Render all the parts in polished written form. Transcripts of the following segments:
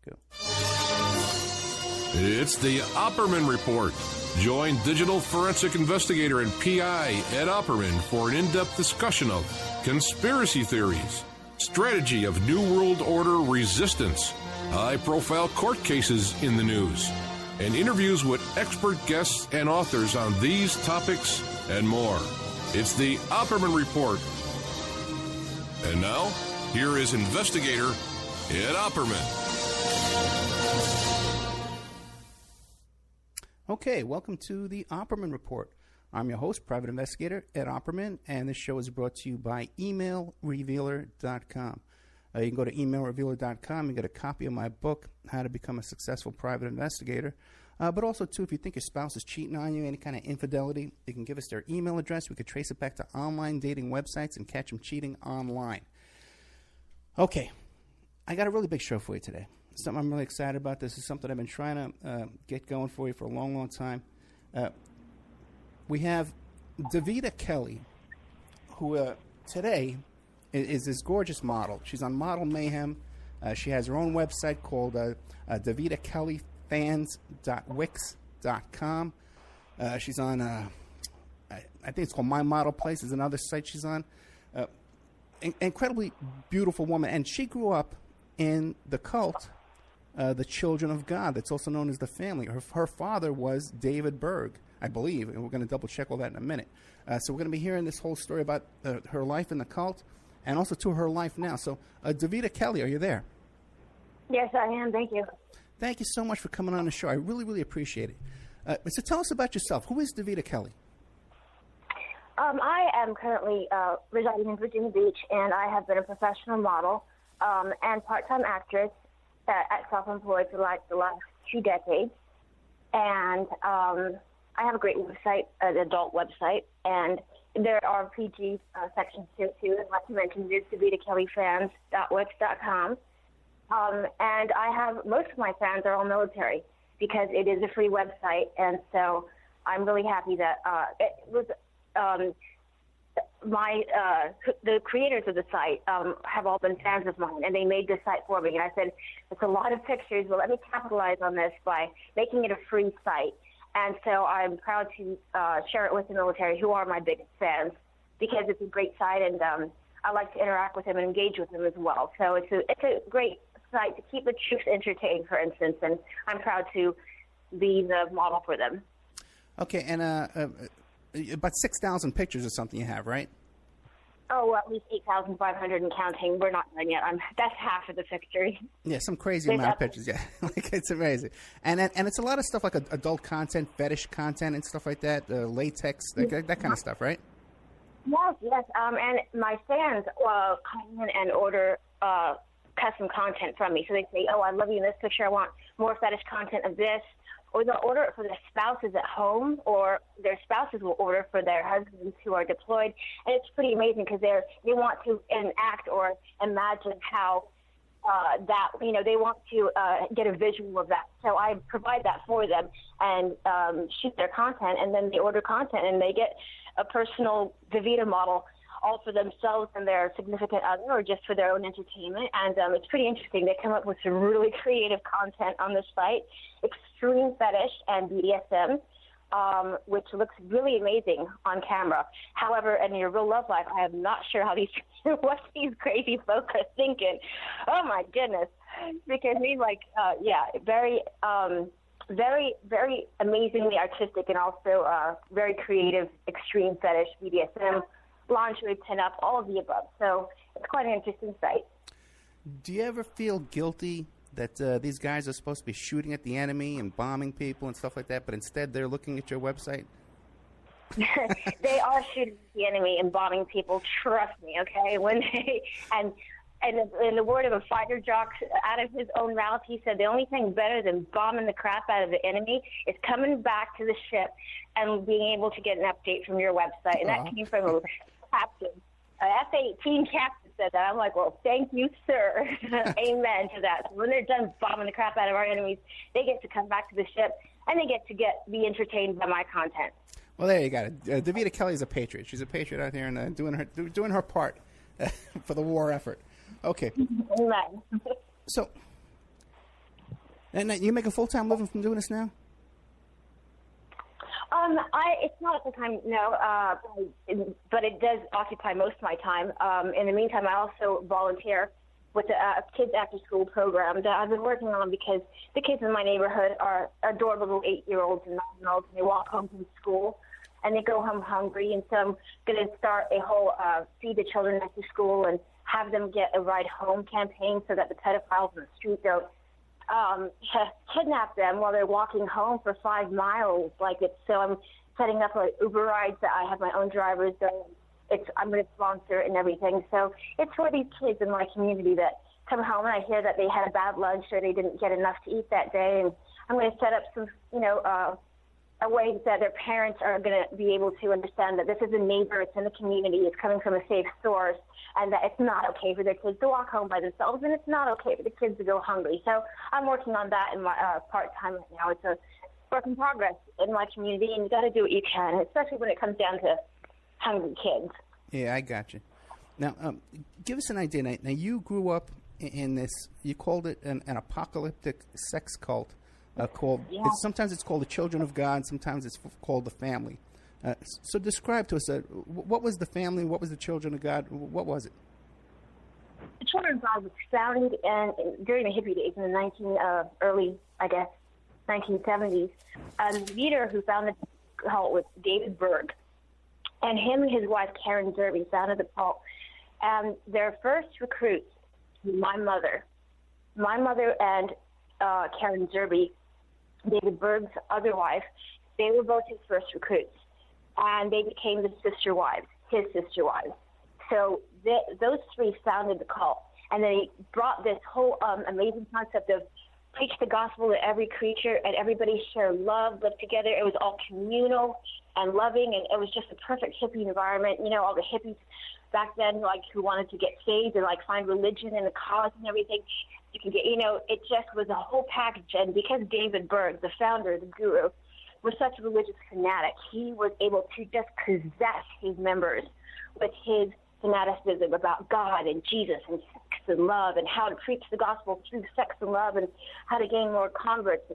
Go. It's the Opperman Report. Join digital forensic investigator and PI Ed Opperman for an in-depth discussion of conspiracy theories, strategy of New World Order resistance, high-profile court cases in the news, and interviews with expert guests and authors on these topics and more. It's the Opperman Report. And now, here is investigator Ed Opperman. Okay, welcome to the Opperman Report. I'm your host, private investigator Ed Opperman, and this show is brought to you by emailrevealer.com. You can go to emailrevealer.com and get a copy of my book, How to Become a Successful Private Investigator. But also, too, if you think your spouse is cheating on you, any kind of infidelity, you can give us their email address. We could trace it back to online dating websites and catch them cheating online. Okay, I got a really big show for you today. Something I'm really excited about. This is something I've been trying to get going for you for a long, long time. We have Davida Kelley, who today is this gorgeous model. She's on Model Mayhem. She has her own website called DavidaKelleyFans.wix.com. She's on, I think it's called My Model Place is another site she's on. Incredibly beautiful woman. And she grew up in the cult, the Children of God, that's also known as the Family. Her father was David Berg, I believe, and we're going to double-check all that in a minute. So we're going to be hearing this whole story about her life in the cult and also to her life now. So, Davida Kelley, are you there? Yes, I am. Thank you. Thank you so much for coming on the show. I really, really appreciate it. So tell us about yourself. Who is Davida Kelley? I am currently residing in Virginia Beach, and I have been a professional model and part-time actress at self-employed for like the last 2 decades. And I have a great website, an adult website, and there are PG sections to it too. And like you mentioned, it's DavidaKelleyFans.wix.com. And I have, most of my fans are all military because it is a free website, and so I'm really happy that it was the creators of the site have all been fans of mine, and they made this site for me. And I said, it's a lot of pictures, but let me capitalize on this by making it a free site. And so I'm proud to share it with the military, who are my biggest fans, because it's a great site, and I like to interact with them and engage with them as well. So it's a great site to keep the troops entertained, for instance, and I'm proud to be the model for them. Okay, and about 6,000 pictures or something you have, right? Oh, at least 8,500 and counting. We're not done yet. That's half of the picture. Yeah, some crazy amount of pictures. Yeah, like it's amazing, and it's a lot of stuff like adult content, fetish content, and stuff like that. Latex, that kind of stuff, right? Yes. And my fans come in and order custom content from me. So they say, "Oh, I love you in this picture. I want more fetish content of this." Or they'll order it for their spouses at home, or their spouses will order for their husbands who are deployed. And it's pretty amazing because they want to enact or imagine how they want to get a visual of that. So I provide that for them and shoot their content, and then they order content and they get a personal Davida model all for themselves and their significant other, or just for their own entertainment. And it's pretty interesting. They come up with some really creative content on this site, extreme fetish and BDSM, which looks really amazing on camera. However, in your real love life, I am not sure how what these crazy folks are thinking. Oh my goodness. Because he's very, very amazingly artistic, and also very creative, extreme fetish, BDSM, lingerie, pin-up, all of the above. So it's quite an interesting site. Do you ever feel guilty that these guys are supposed to be shooting at the enemy and bombing people and stuff like that, but instead they're looking at your website? They are shooting at the enemy and bombing people, trust me, okay? And in the word of a fighter jock, out of his own mouth, he said the only thing better than bombing the crap out of the enemy is coming back to the ship and being able to get an update from your website. And that came from a captain, F-18 captain said that. I'm like, well, thank you, sir. Amen to that. So when they're done bombing the crap out of our enemies, they get to come back to the ship, and they get to be entertained by my content. Well, there you got it. Davida Kelley is a patriot. She's a patriot out here and doing her part for the war effort. Okay. Amen. So, And you make a full-time living from doing this now? It's not a full-time, no, but it does occupy most of my time. In the meantime, I also volunteer with a kids after-school program that I've been working on because the kids in my neighborhood are adorable little 8-year-olds and 9-year-olds, and they walk home from school, and they go home hungry. And so I'm going to start a whole Feed the Children After School and have them get a ride home campaign so that the pedophiles in the street don't kidnap them while they're walking home for 5 miles. So I'm setting up Uber rides that I have my own drivers. I'm going to sponsor it and everything. So it's for these kids in my community that come home and I hear that they had a bad lunch or they didn't get enough to eat that day. And I'm going to set up some, a way that their parents are going to be able to understand that this is a neighbor, it's in the community, it's coming from a safe source, and that it's not okay for their kids to walk home by themselves, and it's not okay for the kids to go hungry. So I'm working on that in my part-time right now. It's a work in progress in my community, and you got to do what you can, especially when it comes down to hungry kids. Yeah, I got you. Now, give us an idea. Now, you grew up in this, you called it an apocalyptic sex cult. Sometimes it's called the Children of God, sometimes it's called the Family. So describe to us, what was the family, what was the Children of God, what was it? The Children of God was founded during the hippie days in the early 1970s. The leader who founded the cult was David Berg, and him and his wife Karen Derby founded the cult. And their first recruits, my mother and Karen Derby, David Berg's other wife, they were both his first recruits, and they became his sister wives. So those three founded the cult, and they brought this whole amazing concept of preach the gospel to every creature and everybody share love, live together. It was all communal and loving, and it was just a perfect hippie environment. All the hippies back then, who wanted to get saved and find religion and a cause and everything. You can get, it just was a whole package. And because David Berg, the founder, the guru, was such a religious fanatic, he was able to just possess his members with his fanaticism about God and Jesus and sex and love and how to preach the gospel through sex and love and how to gain more converts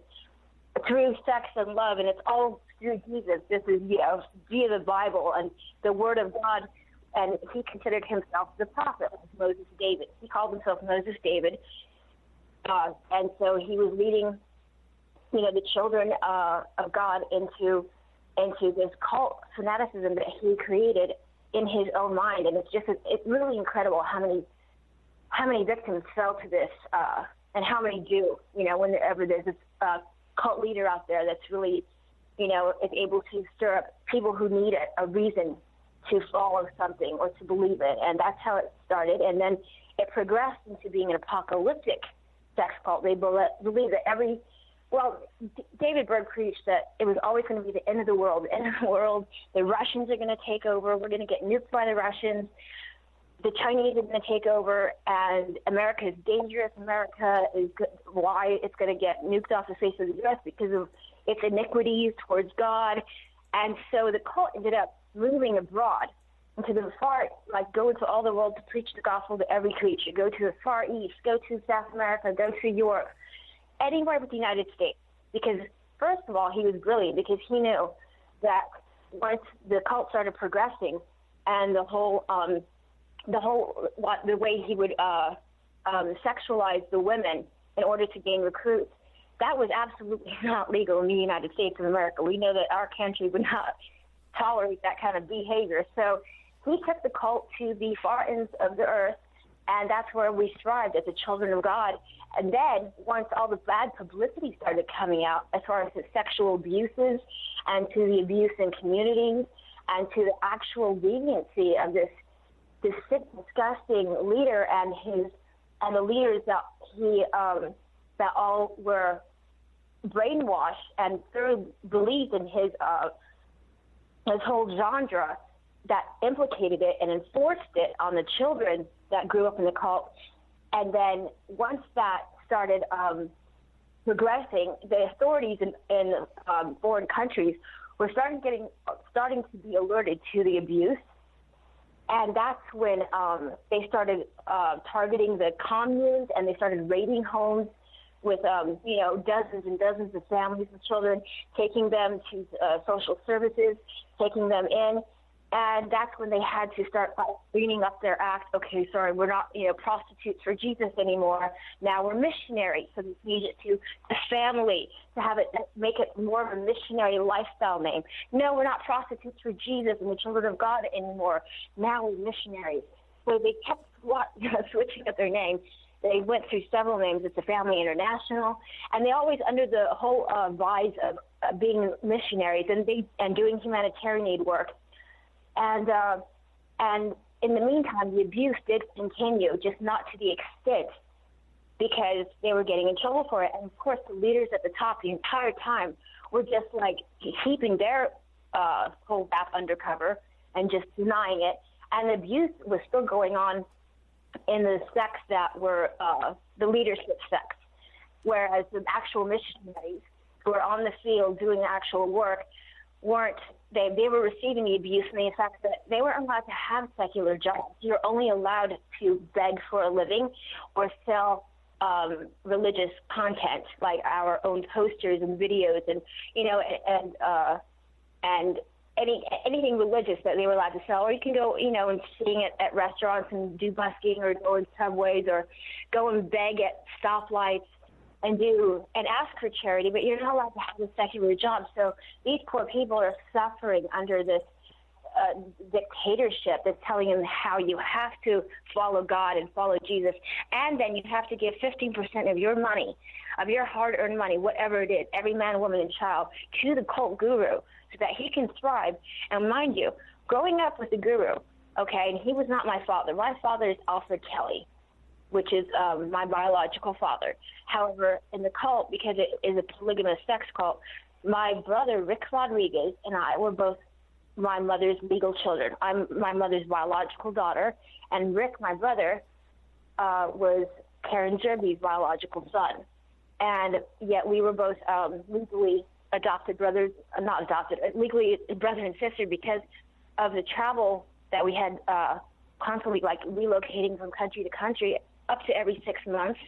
through sex and love. And it's all through Jesus. This is, via the Bible and the Word of God. And he considered himself the prophet, Moses David. He called himself Moses David. And so he was leading, the children of God into this cult fanaticism that he created in his own mind. And it's really incredible how many victims fell to this, and how many do, whenever there's this cult leader out there that's really, is able to stir up people who need a reason to follow something or to believe it. And that's how it started. And then it progressed into being an apocalyptic sex cult. They believe that David Berg preached that it was always going to be the end of the world. The end of the world, the Russians are going to take over. We're going to get nuked by the Russians. The Chinese are going to take over, and America is dangerous. America is why it's going to get nuked off the face of the earth because of its iniquities towards God. And so the cult ended up moving abroad into the far, go into all the world to preach the gospel to every creature. Go to the Far East, go to South America, go to Europe, anywhere but the United States. Because, first of all, he was brilliant because he knew that once the cult started progressing and the way he would sexualize the women in order to gain recruits, that was absolutely not legal in the United States of America. We know that our country would not tolerate that kind of behavior. So he took the cult to the far ends of the earth, and that's where we thrived as the children of God. And then once all the bad publicity started coming out as far as the sexual abuses and to the abuse in communities and to the actual leniency of this sick, disgusting leader and the leaders that he that all were brainwashed and thoroughly believed in his whole genre that implicated it and enforced it on the children that grew up in the cult. And then once that started progressing, the authorities in foreign countries were starting to be alerted to the abuse. And that's when they started targeting the communes, and they started raiding homes with dozens and dozens of families and children, taking them to social services, taking them in. And that's when they had to start cleaning up their act. Okay, sorry, we're not, prostitutes for Jesus anymore. Now we're missionaries. So they needed to the family to have it, make it more of a missionary lifestyle name. No, we're not prostitutes for Jesus and the children of God anymore. Now we're missionaries. So they kept switching up their name. They went through several names. It's the Family International, and they always under the whole guise of being missionaries and doing humanitarian aid work. And in the meantime, the abuse did continue, just not to the extent because they were getting in trouble for it. And, of course, the leaders at the top the entire time were just, keeping their whole rap undercover and just denying it. And the abuse was still going on in the sects that were the leadership sects, whereas the actual missionaries who were on the field doing the actual work weren't. They were receiving the abuse and the fact that they weren't allowed to have secular jobs. You're only allowed to beg for a living or sell religious content, like our own posters and videos and anything religious that they were allowed to sell. Or you can go, and sing at restaurants and do busking or go in subways or go and beg at stoplights and ask for charity, but you're not allowed to have a secular job. So these poor people are suffering under this dictatorship that's telling them how you have to follow God and follow Jesus, and then you have to give 15% of your money, of your hard-earned money, whatever it is, every man, woman, and child, to the cult guru so that he can thrive. And mind you, growing up with the guru, okay, and he was not my father. My father is Alfred Kelley, which is my biological father. However, in the cult, because it is a polygamous sex cult, my brother, Rick Rodriguez, and I were both my mother's legal children. I'm my mother's biological daughter, and Rick, my brother, was Karen Jerby's biological son. And yet we were both legally adopted brothers, not adopted, legally brother and sister because of the travel that we had constantly, relocating from country to country up to every 6 months,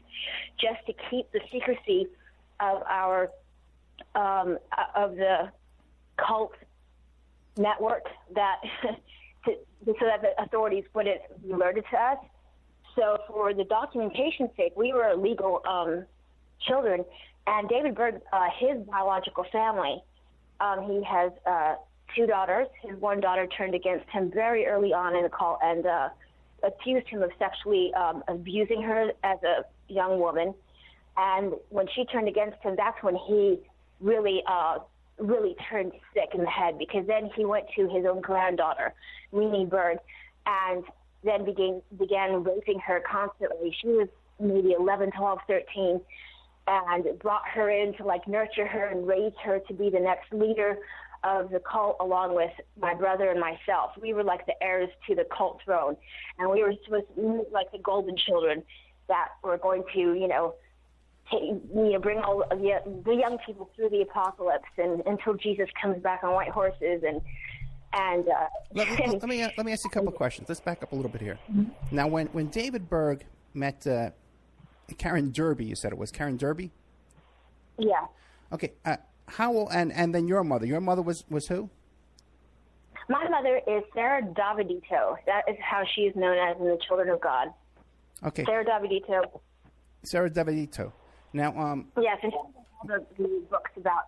just to keep the secrecy of our of the cult network that so that the authorities wouldn't be alerted to us. So for the documentation's sake, we were legal children. And David Berg, his biological family, he has 2 daughters. His one daughter turned against him very early on in the cult and accused him of sexually abusing her as a young woman. And when she turned against him, that's when he really turned sick in the head, because then he went to his own granddaughter, Mimi Berg, and then began raping her constantly. She was maybe 11, 12, 13, and brought her in to nurture her and raise her to be the next leader of the cult, along with my brother and myself. We were like the heirs to the cult throne, and we were supposed to be like the golden children that were going to, bring all the young people through the apocalypse and until Jesus comes back on white horses. Let me ask you a couple of questions. Let's back up a little bit here. Mm-hmm. Now, when David Berg met Karen Derby, you said it was Karen Derby? Yeah. Okay. How and then your mother? Your mother was who? My mother is Sarah Davidito. That is how she is known as in the Children of God. Okay. Sarah Davidito. Sarah Davidito. Now, yes, and she has the books about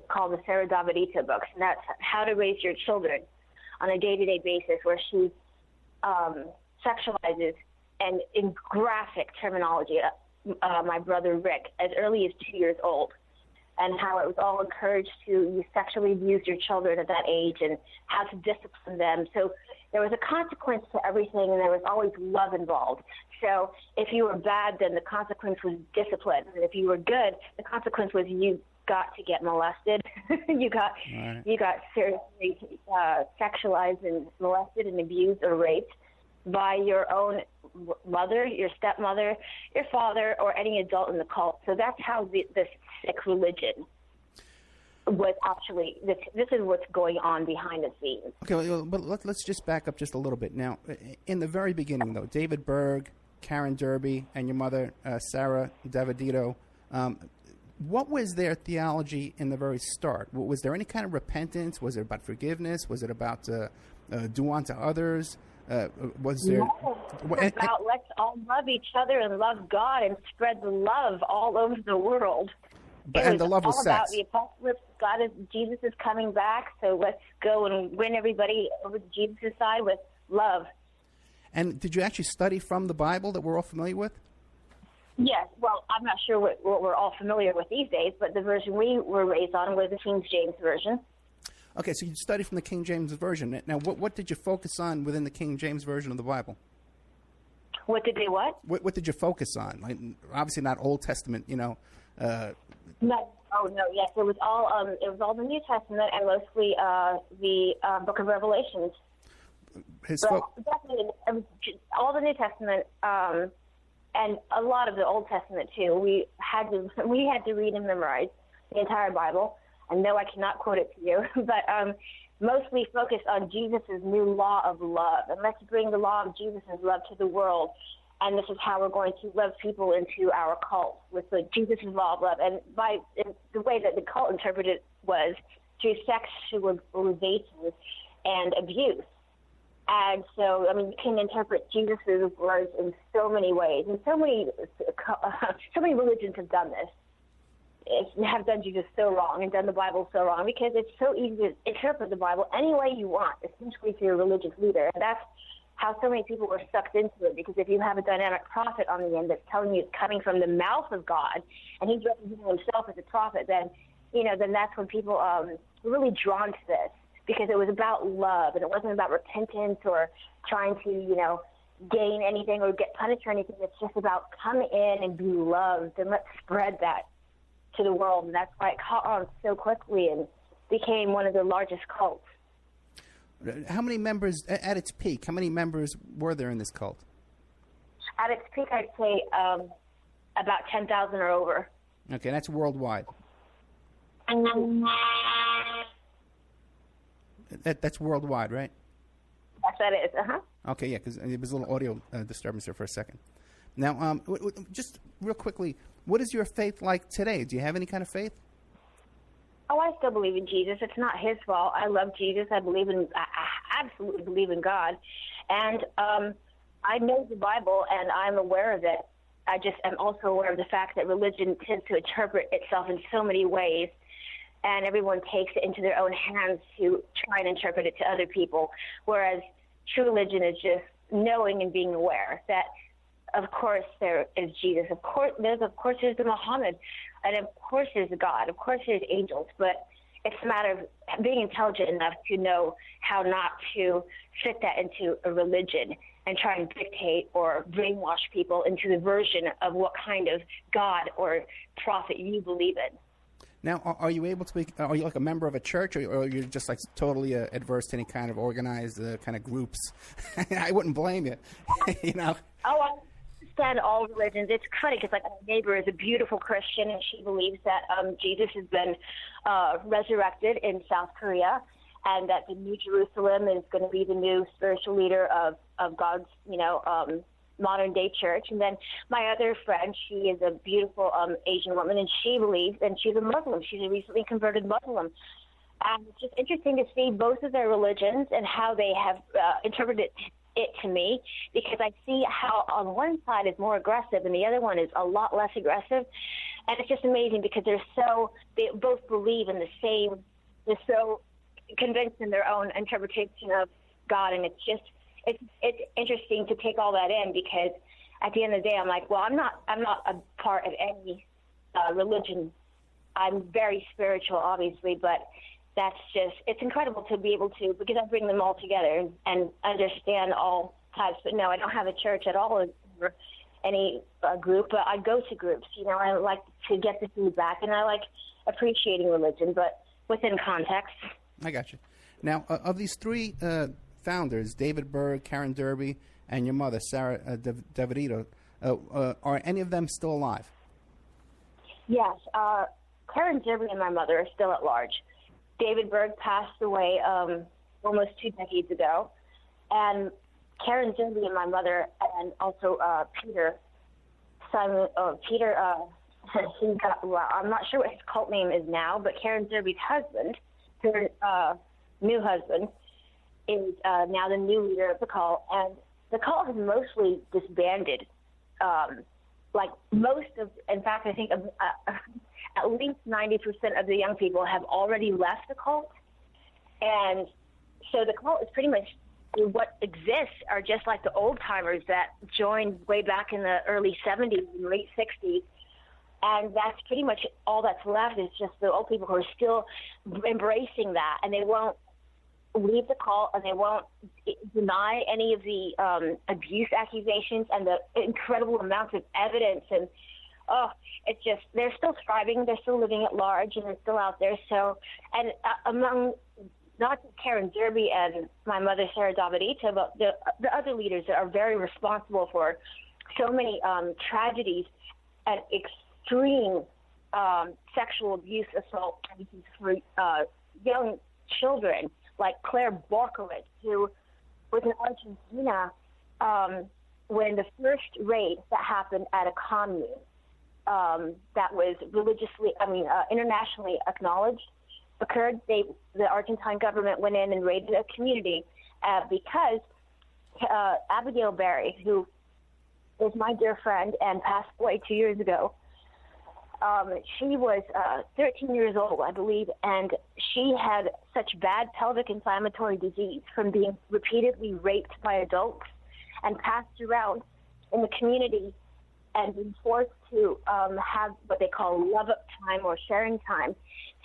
called the Sarah Davidito books, and that's how to raise your children on a day-to-day basis, where she sexualizes and in graphic terminology my brother Rick as early as 2 years old, and how it was all encouraged to sexually abuse your children at that age and how to discipline them. So there was a consequence to everything, and there was always love involved. So if you were bad, then the consequence was discipline. And if you were good, the consequence was you got to get molested. you got seriously sexualized and molested and abused or raped by your own mother, your stepmother, your father, or any adult in the cult. So that's how this sick religion was actually, this is what's going on behind the scenes. Okay, but let's just back up just a little bit. Now, in the very beginning, though, David Berg Karen Derby, and your mother, Sarah Davida. What was their theology in the very start? Was there any kind of repentance? Was it about forgiveness? Was it about do unto others? Was there? No, it's about let's all love each other and love God and spread the love all over the world. And the love was all sex. about the apocalypse. Jesus is coming back, so let's go and win everybody over to Jesus' side with love. And did you actually study from the Bible that we're all familiar with? Yes. Well, I'm not sure what we're all familiar with these days, but the version we were raised on was the King James Version. Okay, so you studied from the King James Version. Now, what did you focus on within the King James Version of the Bible? What did they what? What did you focus on? Like, obviously not Old Testament, No. Oh no. Yes, it was all the New Testament and mostly the Book of Revelations. Definitely, it was all the New Testament and a lot of the Old Testament too. We had to read and memorize the entire Bible. And no, I cannot quote it to you, but mostly focused on Jesus' new law of love. And let's bring the law of Jesus' love to the world. And this is how we're going to love people into our cult, with the Jesus' law of love. And the way that the cult interpreted it was through sexualization and abuse. And so, I mean, you can interpret Jesus' words in so many ways. And so many religions have done this. Have done Jesus so wrong and done the Bible so wrong, because it's so easy to interpret the Bible any way you want, essentially through a religious leader. And that's how so many people were sucked into it, because if you have a dynamic prophet on the end that's telling you it's coming from the mouth of God, and he's representing himself as a prophet, then that's when people were really drawn to this, because it was about love, and it wasn't about repentance or trying to, gain anything or get punished or anything. It's just about come in and be loved, and let's spread that to the world. And that's why it caught on so quickly and became one of the largest cults. How many members, at its peak, how many members were there in this cult? At its peak, I'd say about 10,000 or over. Okay, that's worldwide. That's worldwide, right? Yes, that is. Uh-huh. Okay, yeah, because there was a little audio disturbance there for a second. Now, just real quickly, what is your faith like today? Do you have any kind of faith? Oh, I still believe in Jesus. It's not his fault. I love Jesus. I absolutely believe in God. And I know the Bible, and I'm aware of it. I just am also aware of the fact that religion tends to interpret itself in so many ways, and everyone takes it into their own hands to try and interpret it to other people, whereas true religion is just knowing and being aware that of course there is Jesus. Of course there's the Muhammad, and of course there's God. Of course there's angels. But it's a matter of being intelligent enough to know how not to fit that into a religion and try and dictate or brainwash people into the version of what kind of God or prophet you believe in. Now, are you able to be? Are you like a member of a church, or you're just like totally adverse to any kind of organized kind of groups? I wouldn't blame you. Oh, I understand all religions. It's funny because, like, my neighbor is a beautiful Christian, and she believes that Jesus has been resurrected in South Korea, and that the New Jerusalem is going to be the new spiritual leader of God's, modern day church. And then my other friend, she is a beautiful Asian woman, and she believes, and she's a Muslim. She's a recently converted Muslim. And it's just interesting to see both of their religions and how they have interpreted it to me, because I see how on one side is more aggressive and the other one is a lot less aggressive. And it's just amazing because they both believe in the same, they're so convinced in their own interpretation of God. And it's interesting to take all that in, because at the end of the day, I'm like, well, I'm not a part of any religion. I'm very spiritual, obviously, but it's incredible to be able to, because I bring them all together and understand all types. But no, I don't have a church at all or any group, but I go to groups. I like to get the feedback, and I like appreciating religion, but within context. I got you. Now, of these three founders, David Berg, Karen Derby, and your mother, Sarah Davida, are any of them still alive? Yes. Karen Derby and my mother are still at large. David Berg passed away almost 2 decades ago, and Karen Zerby and my mother, and also Peter. Simon, Peter, he got, well, I'm not sure what his cult name is now, but Karen Zerby's husband, her new husband, is now the new leader of the cult, and the cult has mostly disbanded. Like most of, in fact, I think at least 90% of the young people have already left the cult, and so the cult is pretty much, what exists are just like the old timers that joined way back in the early 70s and late 60s, and that's pretty much all that's left is just the old people who are still embracing that, and they won't leave the cult, and they won't deny any of the abuse accusations and the incredible amounts of evidence. And it's just, they're still thriving, they're still living at large, and they're still out there. So, and among not just Karen Zerby and my mother Sarah Davida, but the other leaders that are very responsible for so many tragedies and extreme sexual abuse, assault cases for young children, like Claire Borkowitz, who was in Argentina when the first raid that happened at a commune that was internationally acknowledged occurred. The Argentine government went in and raided a community because Abigail Berry, who is my dear friend and passed away 2 years ago, she was 13 years old, I believe, and she had such bad pelvic inflammatory disease from being repeatedly raped by adults and passed around in the community and being forced to have what they call love-up time or sharing time.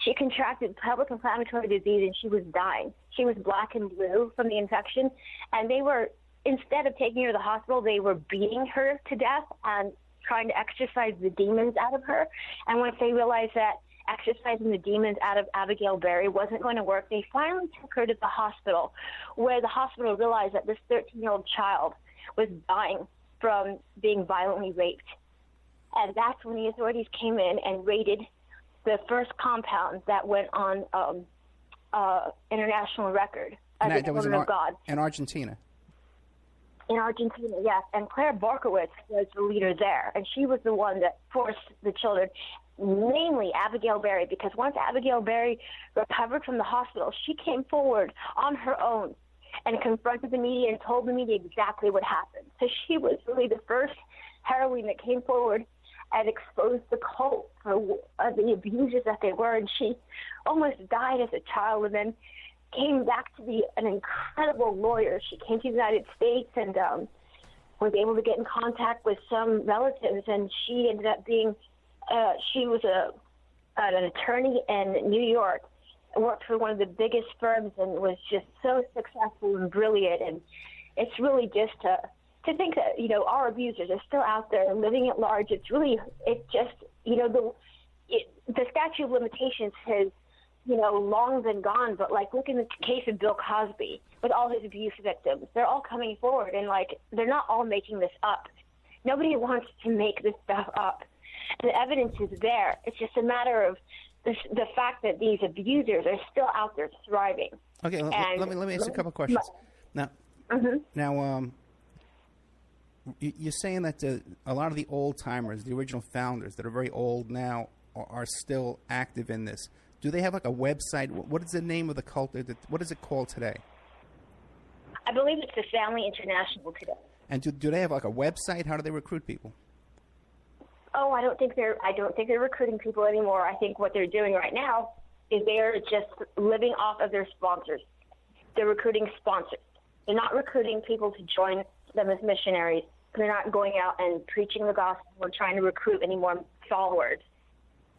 She contracted pelvic inflammatory disease and she was dying. She was black and blue from the infection, and they were, instead of taking her to the hospital, they were beating her to death and trying to exorcise the demons out of her. And once they realized that exorcising the demons out of Abigail Berry wasn't going to work, they finally took her to the hospital, where the hospital realized that this 13-year-old child was dying from being violently raped. And that's when the authorities came in and raided the first compound that went on international record as a woman of God. In Argentina. In Argentina, yes. And Claire Borkowitz was the leader there, and she was the one that forced the children, namely Abigail Berry, because once Abigail Berry recovered from the hospital, she came forward on her own and confronted the media and told the media exactly what happened. So she was really the first heroine that came forward and exposed the cult for the abusers that they were, and she almost died as a child and then came back to be an incredible lawyer. She came to the United States and was able to get in contact with some relatives, and she ended up being, she was an attorney in New York, worked for one of the biggest firms, and was just so successful and brilliant. And it's really just to think that, you know, our abusers are still out there living at large. It's really, it just, you know, the statute of limitations has, you know, long been gone, but like look in the case of Bill Cosby with all his abuse victims. They're all coming forward, and like they're not all making this up. Nobody wants to make this stuff up. And the evidence is there. It's just a matter of the fact that these abusers are still out there thriving. Okay, let me ask a couple of questions. Now, you're saying that a lot of the old timers, the original founders that are very old now, are still active in this. Do they have like a website? What is the name of the cult? What is it called today? I believe it's the Family International today. And do they have like a website? How do they recruit people? Oh, I don't think they're recruiting people anymore. I think what they're doing right now is they're just living off of their sponsors. They're recruiting sponsors. They're not recruiting people to join them as missionaries. They're not going out and preaching the gospel or trying to recruit any more followers.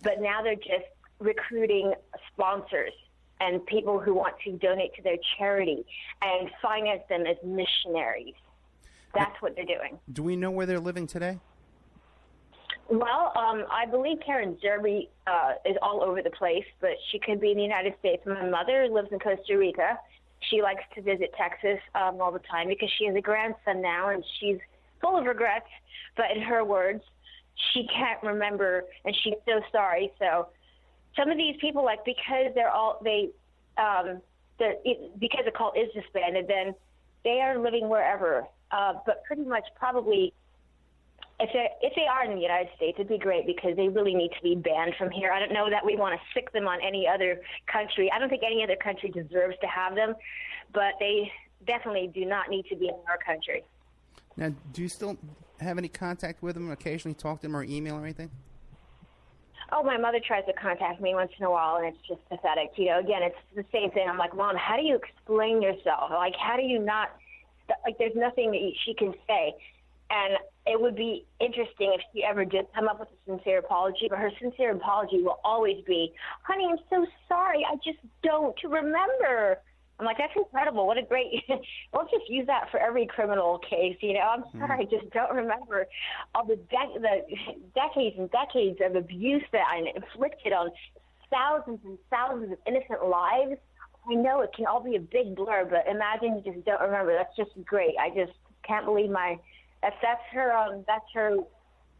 But now they're just recruiting sponsors and people who want to donate to their charity and finance them as missionaries. That's what they're doing. Do we know where they're living today? Well, I believe Karen Zerby is all over the place, but she could be in the United States. My mother lives in Costa Rica. She likes to visit Texas all the time because she has a grandson now, and she's full of regrets. But in her words, she can't remember, and she's so sorry. So some of these people, like, because because the cult is disbanded, then they are living wherever, but pretty much probably if they are in the United States, it'd be great because they really need to be banned from here. I don't know that we want to sick them on any other country. I don't think any other country deserves to have them, but they definitely do not need to be in our country. Now, do you still have any contact with them, occasionally talk to them or email or anything? Oh, my mother tries to contact me once in a while, and it's just pathetic. You know, again, it's the same thing. I'm like, Mom, how do you explain yourself? Like, how do you not, like, there's nothing that she can say. And it would be interesting if she ever did come up with a sincere apology, but her sincere apology will always be, honey, I'm so sorry. I just don't sorry. I'm like, that's incredible. What a great, we'll just use that for every criminal case. You know, I'm sorry, I just don't remember all the decades and decades of abuse that I inflicted on thousands and thousands of innocent lives. I know it can all be a big blur, but imagine you just don't remember. That's just great. I just can't believe that's her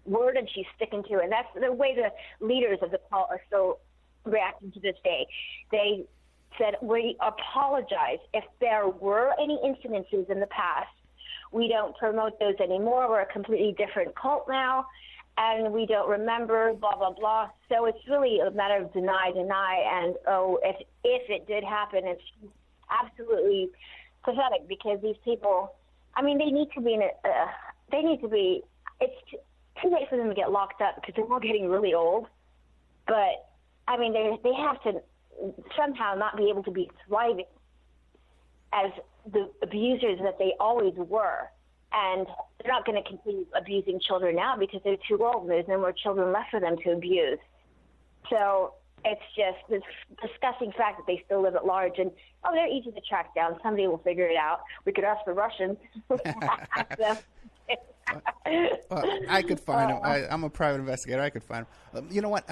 word, and she's sticking to it. And that's the way the leaders of the cult are still reacting to this day. They said, we apologize if there were any incidences in the past. We don't promote those anymore. We're a completely different cult now, and we don't remember, blah, blah, blah. So it's really a matter of deny, and, if it did happen, it's absolutely pathetic because these people, I mean, they need to be it's too late for them to get locked up because they're all getting really old. But, I mean, they have to somehow not be able to be thriving as the abusers that they always were. And they're not going to continue abusing children now because they're too old. There's no more children left for them to abuse. So it's just this disgusting fact that they still live at large. And, they're easy to track down. Somebody will figure it out. We could ask the Russians. Ask them. Well, I could find them. I'm a private investigator. I could find them. You know what,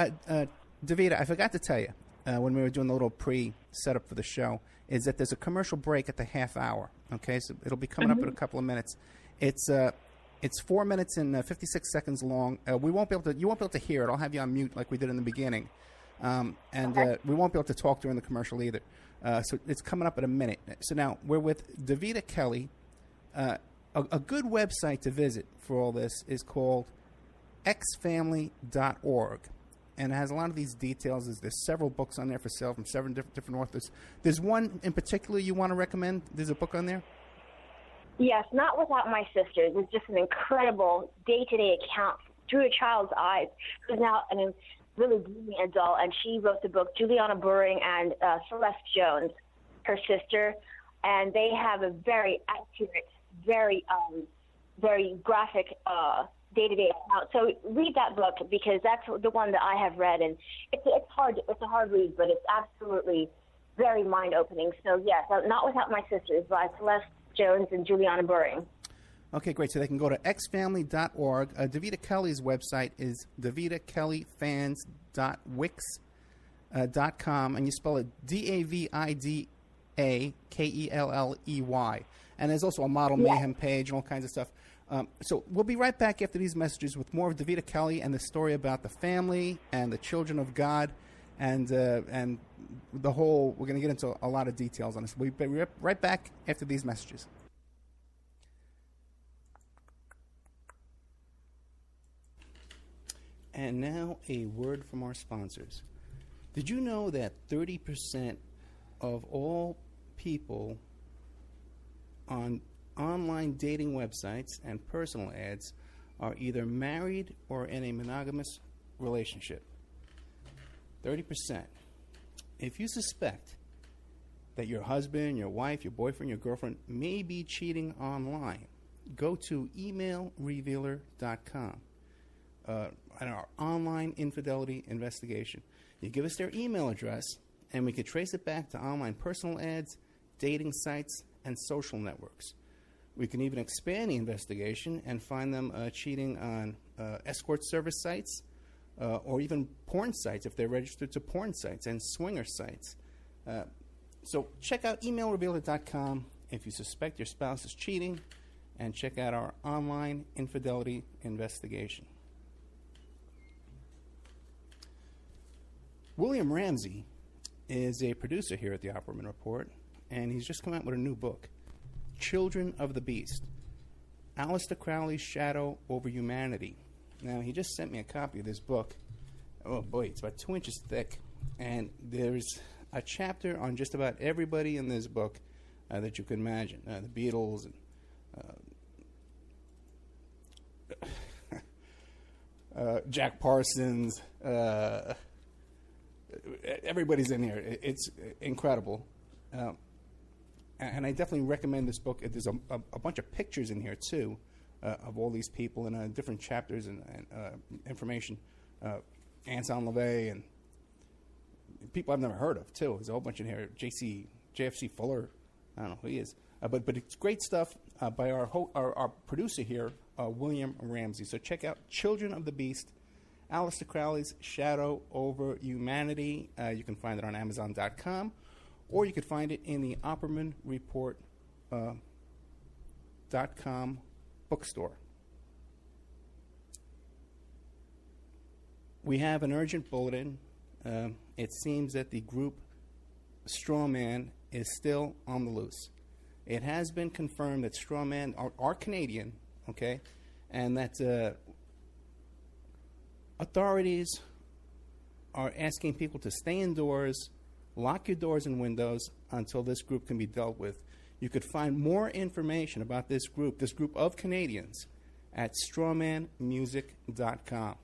Davida, I forgot to tell you when we were doing the little pre-setup for the show, is that there's a commercial break at the half hour. Okay, so it'll be coming up in a couple of minutes. It's 4 minutes and 56 seconds long. You won't be able to hear it. I'll have you on mute like we did in the beginning, and we won't be able to talk during the commercial either. So it's coming up in a minute. So now we're with Davida Kelley. A good website to visit for all this is called xfamily.org. And it has a lot of these details. There's several books on there for sale from seven different authors. There's one in particular you want to recommend? There's a book on there? Yes, Not Without My Sisters. It's just an incredible day-to-day account through a child's eyes, who's now a really blooming adult. And she wrote the book, Juliana Buring and Celeste Jones, her sister. And they have a very accurate, very graphic day-to-day account. So read that book because that's the one that I have read, and it's hard. It's a hard read, but it's absolutely very mind-opening. So yes, Not Without My Sisters by Celeste Jones and Juliana Buring. Okay, great. So they can go to xfamily.org. Davida Kelley's website is davidakellyfans.wix.com, and you spell it DAVIDAKELLEY. And there's also a Model Mayhem page and all kinds of stuff. So we'll be right back after these messages with more of Davida Kelley and the story about the family and the children of God and the whole. We're going to get into a lot of details on this. We'll be right back after these messages. And now a word from our sponsors. Did you know that 30% of all people on online dating websites and personal ads are either married or in a monogamous relationship? 30%. If you suspect that your husband, your wife, your boyfriend, your girlfriend may be cheating online, go to emailrevealer.com. And our online infidelity investigation. You give us their email address, and we could trace it back to online personal ads, dating sites, and social networks. We can even expand the investigation and find them cheating on escort service sites or even porn sites if they're registered to porn sites and swinger sites. So check out emailrevealer.com if you suspect your spouse is cheating, and check out our online infidelity investigation. William Ramsey is a producer here at the Opperman Report, and he's just come out with a new book, Children of the Beast, Aleister Crowley's Shadow Over Humanity. Now, he just sent me a copy of this book. Oh, boy, it's about 2 inches thick. And there's a chapter on just about everybody in this book that you can imagine. The Beatles, and Jack Parsons, everybody's in here. It's incredible. And I definitely recommend this book. There's a bunch of pictures in here, too, of all these people and different chapters and information. Anselm LaVey and people I've never heard of, too. There's a whole bunch in here. JFC Fuller. I don't know who he is. But it's great stuff by our producer here, William Ramsey. So check out Children of the Beast, Aleister Crowley's Shadow Over Humanity. You can find it on Amazon.com, or you could find it in the OppermanReport.com bookstore. We have an urgent bulletin. It seems that the group Strawman is still on the loose. It has been confirmed that Strawman are Canadian, okay, and that authorities are asking people to stay indoors, lock your doors and windows until this group can be dealt with. You could find more information about this group of Canadians, at strawmanmusic.com.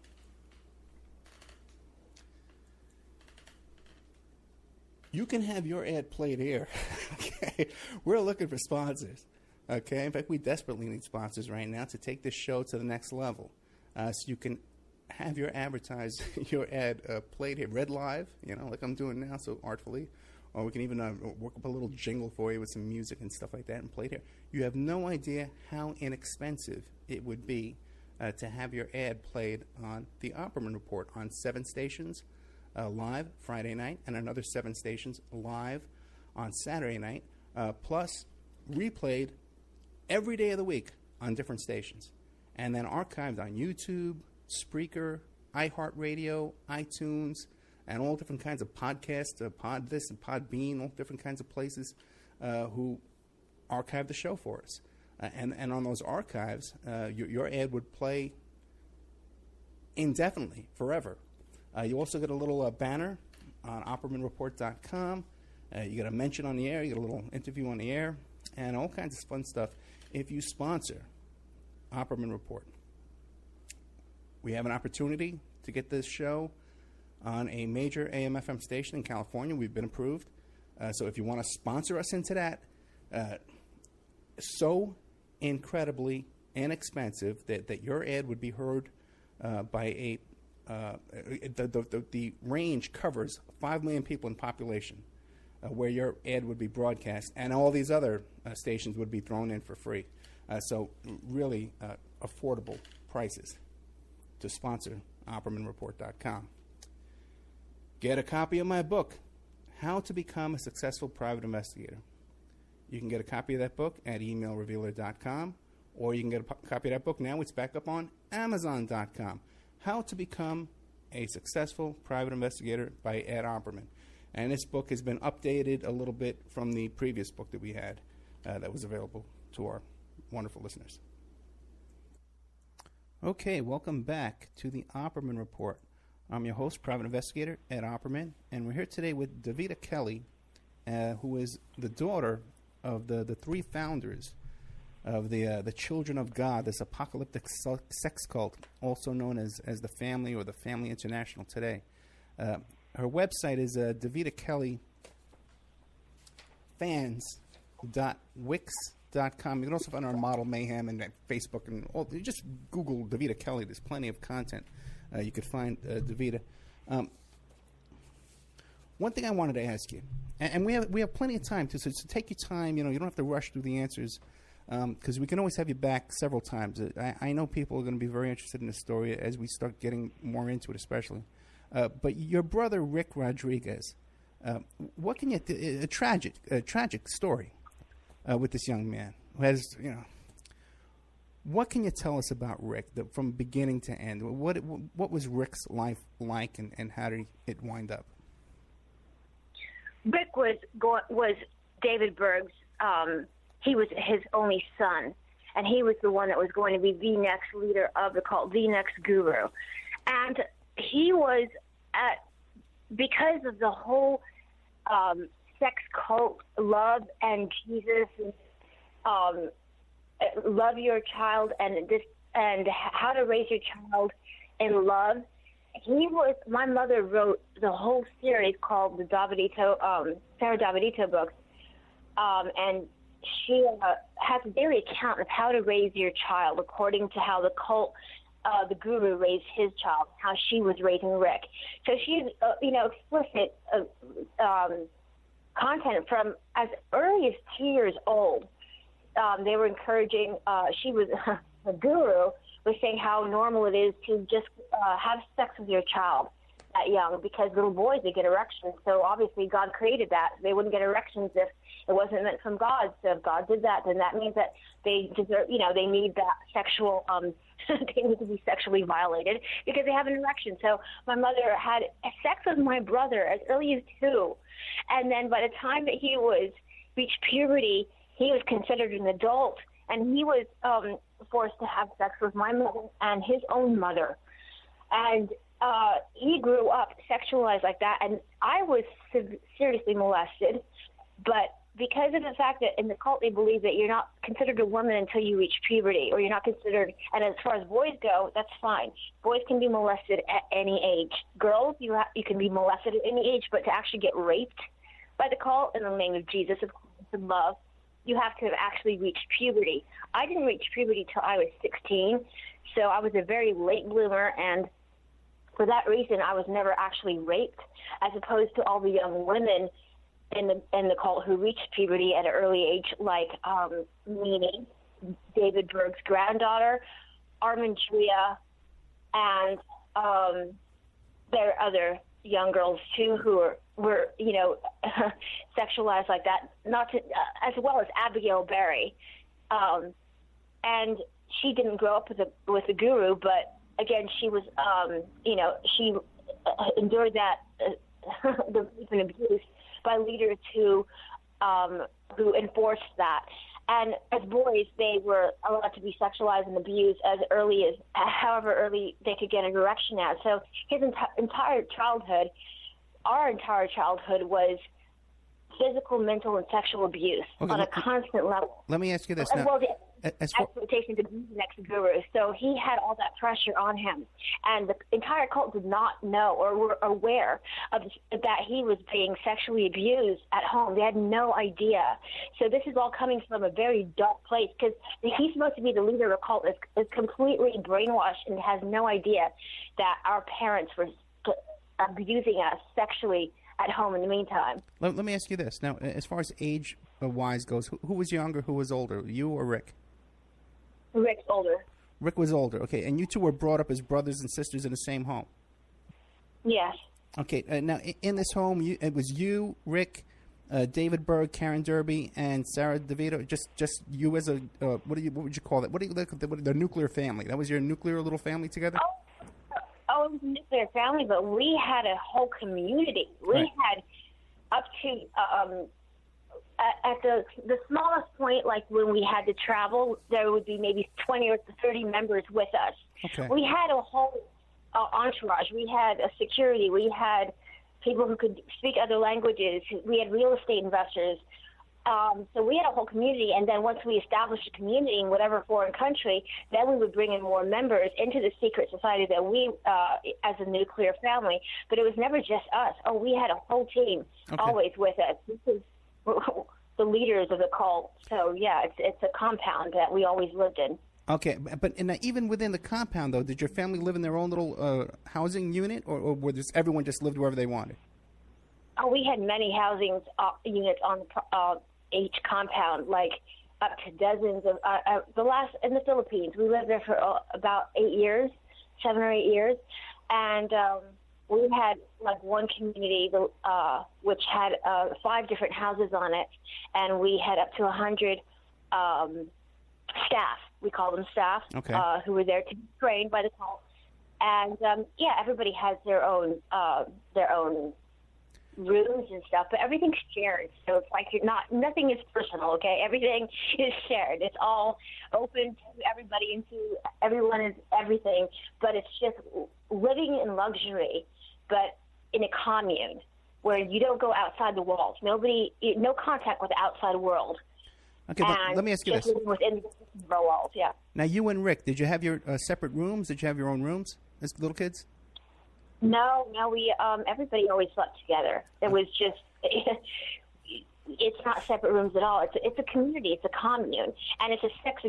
You can have your ad played here. Okay, we're looking for sponsors. Okay, in fact, we desperately need sponsors right now to take this show to the next level. So you can have your ad played here, read live, like I'm doing now, so artfully. Or we can even work up a little jingle for you with some music and stuff like that and play it here. You have no idea how inexpensive it would be to have your ad played on the Opperman Report on 7 stations. Live Friday night, and another 7 stations live on Saturday night, plus replayed every day of the week on different stations, and then archived on YouTube, Spreaker, iHeartRadio, iTunes, and all different kinds of podcasts, Pod This and Podbean, all different kinds of places who archive the show for us. And on those archives, your ad would play indefinitely, forever. You also get a little banner on OppermanReport.com. You get a mention on the air. You get a little interview on the air, and all kinds of fun stuff if you sponsor Opperman Report. We have an opportunity to get this show on a major AM/FM station in California. We've been approved. So if you want to sponsor us into that, so incredibly inexpensive that your ad would be heard by a the range covers 5 million people in population where your ad would be broadcast, and all these other stations would be thrown in for free. So really affordable prices to sponsor OppermanReport.com. Get a copy of my book, How to Become a Successful Private Investigator. You can get a copy of that book at emailrevealer.com, or you can get a copy of that book now. It's back up on Amazon.com. How to Become a Successful Private Investigator by Ed Opperman. And this book has been updated a little bit from the previous book that we had that was available to our wonderful listeners. Okay, welcome back to the Opperman Report. I'm your host, Private Investigator Ed Opperman, and we're here today with Davida Kelley, who is the daughter of the 3 founders of the Children of God, this apocalyptic sex cult, also known as the Family or the Family International today. Her website is davidakelleyfans.wix.com. You can also find her on Model Mayhem and at Facebook. And all. You just Google Davida Kelley. There's plenty of content. You could find Davida. One thing I wanted to ask you, and we have plenty of time to, so take your time. You don't have to rush through the answers. Because we can always have you back several times. I know people are going to be very interested in this story as we start getting more into it, especially. But your brother Rick Rodriguez, what can you? A tragic story with this young man who has, What can you tell us about Rick from beginning to end? What was Rick's life like, and how did it wind up? Rick was David Berg's he was his only son, and he was the one that was going to be the next leader of the cult, the next guru. And he was, because of the whole sex cult, love and Jesus, love your child, and how to raise your child in love. My mother wrote the whole series called the Sarah Davidito books, and she has a daily account of how to raise your child according to how the cult, the guru raised his child, how she was raising Rick. So she's, explicit content from as early as 2 years old. They were encouraging, she was, the guru was saying how normal it is to just have sex with your child that young, because little boys, they get erections. So obviously God created that. They wouldn't get erections if it wasn't meant from God. So if God did that, then that means that they deserve, they need that sexual, they need to be sexually violated because they have an erection. So my mother had sex with my brother as early as 2. And then by the time that he reached puberty, he was considered an adult, and he was forced to have sex with my mother and his own mother. And he grew up sexualized like that, and I was seriously molested. But because of the fact that in the cult they believe that you're not considered a woman until you reach puberty, or you're not considered, and as far as boys go, that's fine. Boys can be molested at any age. Girls, you can be molested at any age, but to actually get raped by the cult in the name of Jesus, of course, in love, you have to have actually reached puberty. I didn't reach puberty till I was 16, so I was a very late bloomer, and for that reason, I was never actually raped, as opposed to all the young women in the cult who reached puberty at an early age, like Nene, David Berg's granddaughter, Armin Julia, and there are other young girls too who were sexualized like that, not to, as well as Abigail Barry, and she didn't grow up with the guru, but again, she was she endured that the rape and abuse by leaders who enforced that. And as boys, they were allowed to be sexualized and abused as early as however early they could get an erection at. So his entire childhood, our entire childhood, was physical, mental, and sexual abuse on a constant level. Let me ask you this as now. well as expectation to be the next guru. So he had all that pressure on him. And the entire cult did not know or were aware of that he was being sexually abused at home. They had no idea. So this is all coming from a very dark place, because he's supposed to be the leader of the cult, is completely brainwashed and has no idea that our parents were abusing us sexually at home in the meantime. Let me ask you this. Now, as far as age-wise goes, who was younger, who was older, you or Rick? Rick's older. Rick was older, okay. And you two were brought up as brothers and sisters in the same home? Yes. Okay, now, in this home, it was you, Rick, David Berg, Karen Derby, and Sarah Davida, just you as a, what would you call that? What do you look at the nuclear family? That was your nuclear little family together? Oh, it was a nuclear family, but we had a whole community. We had up to, at the smallest point, like when we had to travel, there would be maybe 20 or 30 members with us. Okay. We had a whole entourage. We had a security. We had people who could speak other languages. We had real estate investors. So we had a whole community, and then once we established a community in whatever foreign country, then we would bring in more members into the secret society that we, as a nuclear family. But it was never just us. Oh, we had a whole team always with us. This is the leaders of the cult. So, yeah, it's a compound that we always lived in. Okay, but even within the compound, though, did your family live in their own little housing unit, or was everyone just lived wherever they wanted? Oh, we had many housing units on each compound, like up to dozens of. In the Philippines, we lived there for about 7 or 8 years, and we had like one community which had 5 different houses on it, and we had up to 100 staff. We call them staff, who were there to be trained by the cult. And everybody has their own rooms and stuff, but everything's shared. So it's like nothing is personal, okay? Everything is shared. It's all open to everybody and to everyone is everything, but it's just living in luxury, but in a commune where you don't go outside the walls. No contact with the outside world. Okay, but let me ask you this. Within the walls, yeah. Now, you and Rick, did you have your separate rooms? Did you have your own rooms as little kids? No, we everybody always slept together. It was just it's not separate rooms at all. It's a community. It's a commune, and it's a sex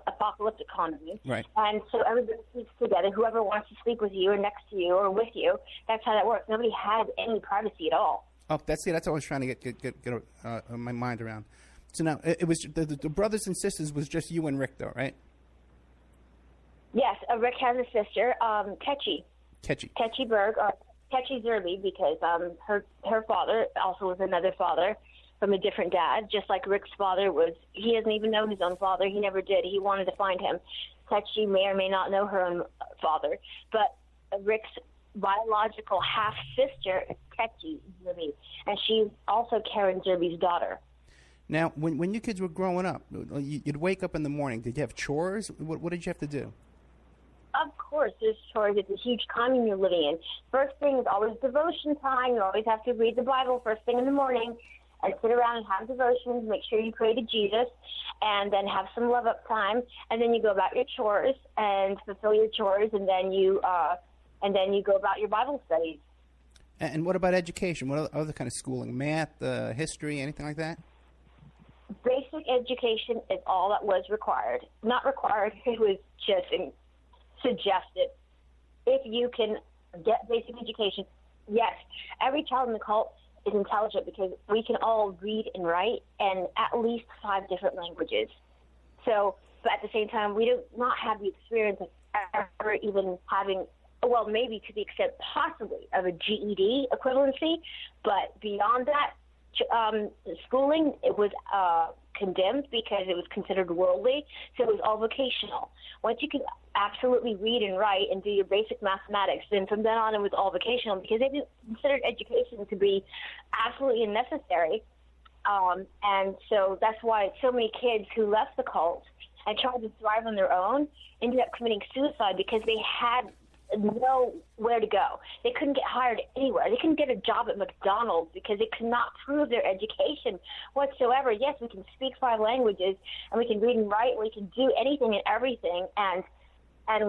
apocalyptic commune. Right. And so everybody sleeps together. Whoever wants to sleep with you or next to you or with you, that's how that works. Nobody had any privacy at all. Oh, that's what I was trying to get my mind around. So now it was the brothers and sisters was just you and Rick, though, right? Yes, Rick has a sister, Ketchy Berg, or Ketchy Zerby, because her father also was another father from a different dad, just like Rick's father was. He doesn't even know his own father. He never did. He wanted to find him. Ketchy may or may not know her own father, but Rick's biological half-sister is Ketchy Zerby, and she's also Karen Zerby's daughter. Now, when you kids were growing up, you'd wake up in the morning. Did you have chores? What did you have to do? Of course, there's chores. It's a huge commune you're living in. First thing is always devotion time. You always have to read the Bible first thing in the morning and sit around and have devotions. Make sure you pray to Jesus, and then have some love-up time. And then you go about your chores and fulfill your chores, and then you go about your Bible studies. And what about education? What other kind of schooling? Math, history, anything like that? Basic education is all that was required. Not required. It was just suggested. If you can get basic education, yes, every child in the cult is intelligent because we can all read and write in at least 5 different languages. So, but at the same time, we do not have the experience of ever even having, well, maybe to the extent possibly of a GED equivalency, but beyond that, schooling, it was condemned because it was considered worldly, so it was all vocational. Once you could absolutely read and write and do your basic mathematics, then from then on it was all vocational because they considered education to be absolutely unnecessary. And so that's why so many kids who left the cult and tried to thrive on their own ended up committing suicide because they had nowhere to go. They couldn't get hired anywhere. They couldn't get a job at McDonald's because they could not prove their education whatsoever. Yes, we can speak 5 languages, and we can read and write, we can do anything and everything, and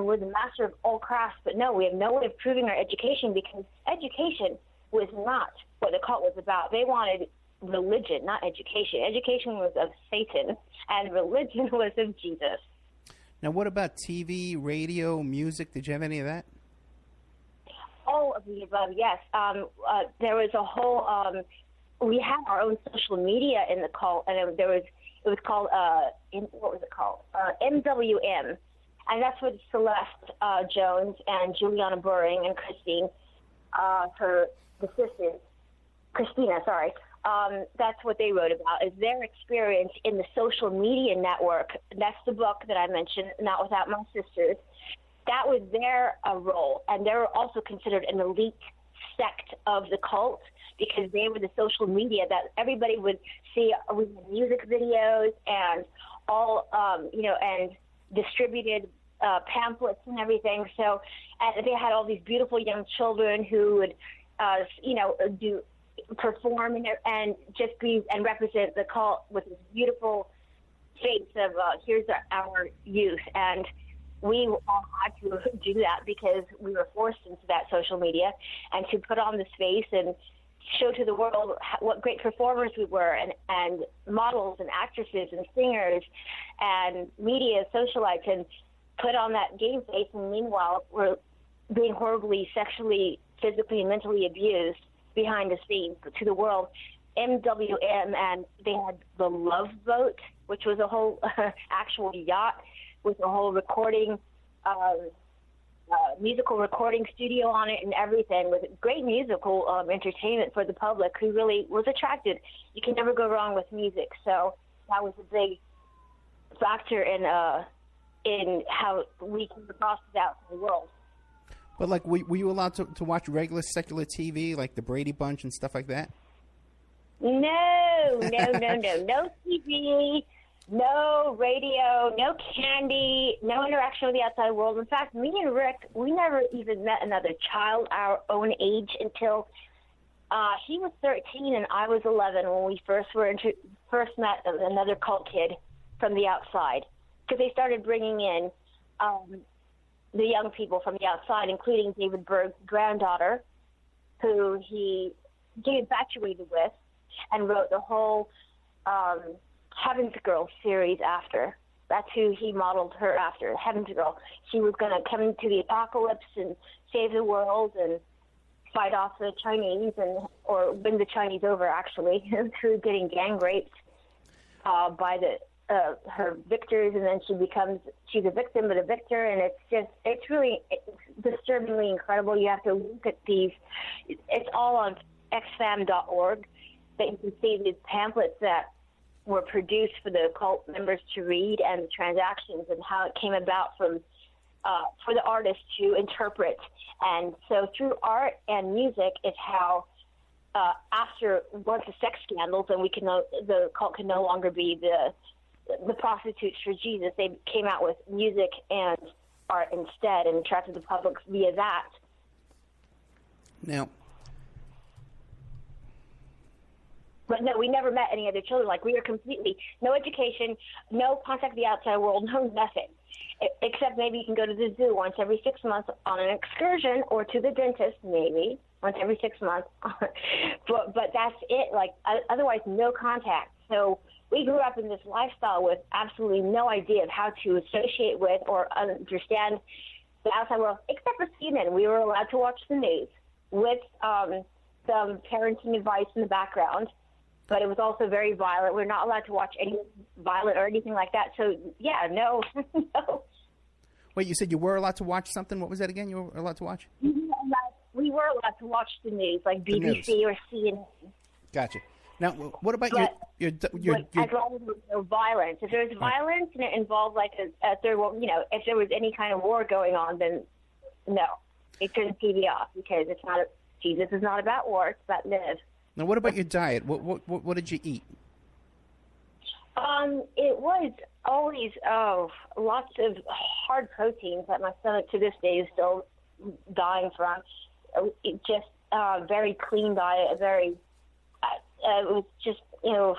we're the master of all crafts, but no, we have no way of proving our education because education was not what the cult was about. They wanted religion, not education. Education was of Satan, and religion was of Jesus. Now, what about TV, radio, music? Did you have any of that? All of the above, yes. There was a whole. We had our own social media in the cult, and it was called what was it called? MWM, and that's what Celeste Jones and Juliana Buring and Christina, sorry. That's what they wrote about, is their experience in the social media network. That's the book that I mentioned, Not Without My Sisters. That was their role, and they were also considered an elite sect of the cult because they were the social media that everybody would see with music videos and all, and distributed pamphlets and everything. So they had all these beautiful young children who would, perform and just be and represent the cult with this beautiful face of here's our youth, and we all had to do that because we were forced into that social media and to put on this face and show to the world what great performers we were, and models and actresses and singers and media socialites, and put on that game face, and meanwhile we're being horribly sexually, physically, and mentally abused behind the scenes to the world. MWM, and they had the Love Boat, which was a whole actual yacht with a whole recording, musical recording studio on it and everything, with great musical entertainment for the public who really was attracted. You can never go wrong with music, so that was a big factor in how we came across it out in the world. But, like, were you allowed to watch regular secular TV, like the Brady Bunch and stuff like that? No. No TV, no radio, no candy, no interaction with the outside world. In fact, me and Rick, we never even met another child our own age until he was 13 and I was 11 when we first met another cult kid from the outside. Because they started bringing in the young people from the outside, including David Berg's granddaughter, who he infatuated with and wrote the whole Heaven's Girl series after. That's who he modeled her after, Heaven's Girl. She was going to come into the apocalypse and save the world and fight off the Chinese or win the Chinese over, actually, through getting gang raped by her victors, and then she's a victim but a victor, and it's really disturbingly incredible. You have to look at these. It's all on xfam.org that you can see these pamphlets that were produced for the cult members to read, and the transactions and how it came about for the artists to interpret. And so through art and music is how once the sex scandals, and the cult can no longer be the prostitutes for Jesus. They came out with music and art instead and attracted the public via that. Now, but no, we never met any other children. Like, we were completely, no education, no contact with the outside world, no nothing. Except maybe you can go to the zoo once every 6 months on an excursion, or to the dentist maybe once every 6 months. but that's it. Like, otherwise, no contact. So we grew up in this lifestyle with absolutely no idea of how to associate with or understand the outside world, except for CNN. We were allowed to watch the news with some parenting advice in the background, but it was also very violent. We're not allowed to watch any violent or anything like that. So, yeah, no. No. Wait, you said you were allowed to watch something? What was that again you were allowed to watch? We were allowed to watch the news, like BBC or CNN. Gotcha. Now, what about your as long as there was no violence. If there was violence and it involved like if there was any kind of war going on, then no, it couldn't TV off, because Jesus is not about war; it's about live. Now, what about your diet? What did you eat? It was always lots of hard proteins that my stomach to this day is still dying from. Just very clean diet, very. It was just, I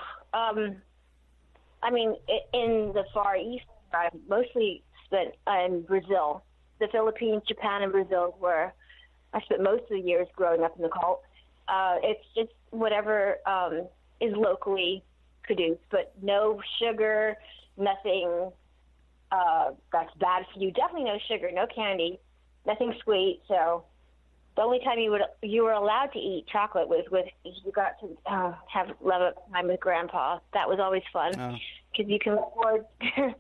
mean, in the Far East, I mostly spent in Brazil. The Philippines, Japan, and Brazil where I spent most of the years growing up in the cult. It's just whatever is locally produced, but no sugar, nothing that's bad for you. Definitely no sugar, no candy, nothing sweet. So the only time you were allowed to eat chocolate was you got to have love time with Grandpa. That was always fun, because you can look forward to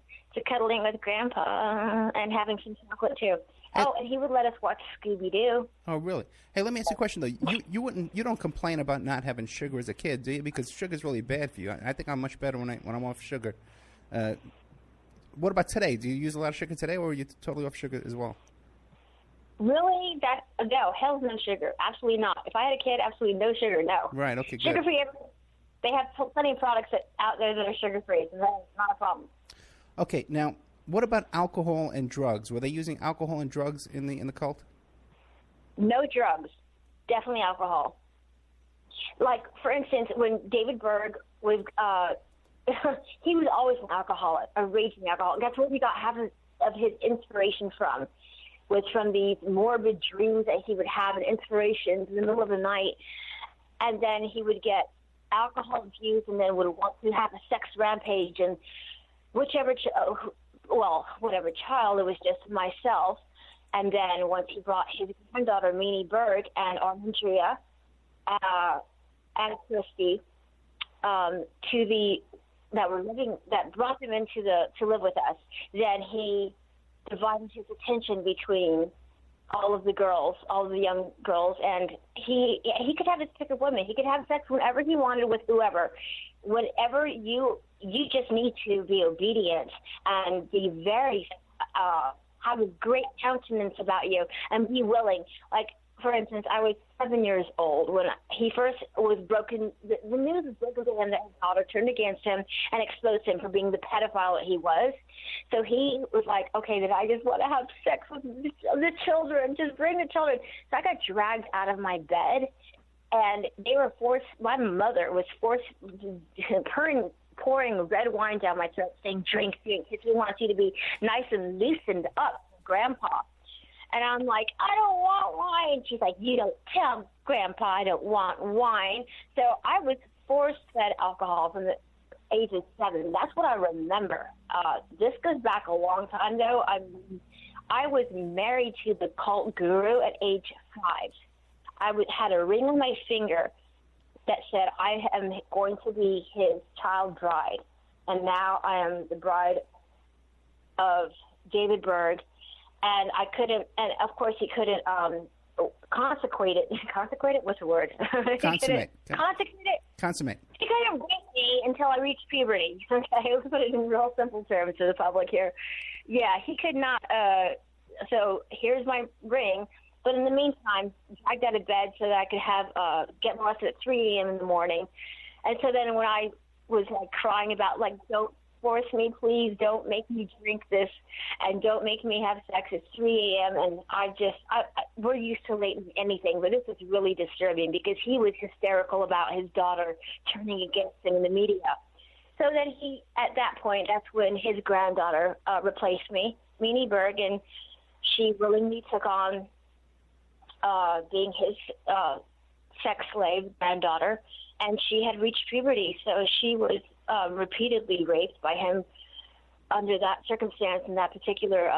cuddling with Grandpa and having some chocolate too. And he would let us watch Scooby-Doo. Oh, really? Hey, let me ask you a question though. You don't complain about not having sugar as a kid, do you? Because sugar's really bad for you. I think I'm much better when I'm off sugar. What about today? Do you use a lot of sugar today, or are you totally off sugar as well? Really? No, hell's no sugar. Absolutely not. If I had a kid, absolutely no sugar, no. Right, okay, good. Sugar-free, they have plenty of products out there that are sugar-free, so that's not a problem. Okay, now, what about alcohol and drugs? Were they using alcohol and drugs in the cult? No drugs. Definitely alcohol. Like, for instance, when David Berg was, he was always an alcoholic, a raging alcoholic. That's where he got half of his inspiration from. Was from these morbid dreams that he would have and inspirations in the middle of the night. And then he would get alcohol abused and then would want to have a sex rampage. And whatever child, it was just myself. And then once he brought his granddaughter, Meanie Berg, and Armandria, and Christy, that brought them to live with us, then he divided his attention between all of the young girls, and he could have his pick of women. He could have sex whenever he wanted with whoever. Whenever you just need to be obedient and be very have a great countenance about you and be willing. Like, for instance, I was 7 years old when he first was broken. The news was broken to him that his daughter turned against him and exposed him for being the pedophile that he was. So he was like, okay, then I just want to have sex with the children. Just bring the children. So I got dragged out of my bed, and they were forced. My mother was forced, pouring red wine down my throat, saying, drink, because we want you to be nice and loosened up, Grandpa. And I'm like, I don't want wine. She's like, you don't tell Grandpa I don't want wine. So I was force-fed alcohol from the age of 7. That's what I remember. This goes back a long time, though. I was married to the cult guru at age 5. I had a ring on my finger that said, I am going to be his child bride. And now I am the bride of David Berg. And I couldn't, and of course he couldn't consecrate it. Consecrate it? What's the word? Consummate. Consecrate it? Consummate. He couldn't rape me until I reached puberty. Okay, let's put it in real simple terms to the public here. Yeah, he could not. So here's my ring. But in the meantime, I got to bed so that I could have get molested at 3 a.m. in the morning. And so then when I was like crying about like, don't force me, please, don't make me drink this, and don't make me have sex at 3 a.m. And we're used to late anything, but this is really disturbing because he was hysterical about his daughter turning against him in the media. So then at that point, that's when his granddaughter replaced me, Meanie Berg, and she willingly took on being his sex slave granddaughter, and she had reached puberty, so she was repeatedly raped by him under that circumstance and that particular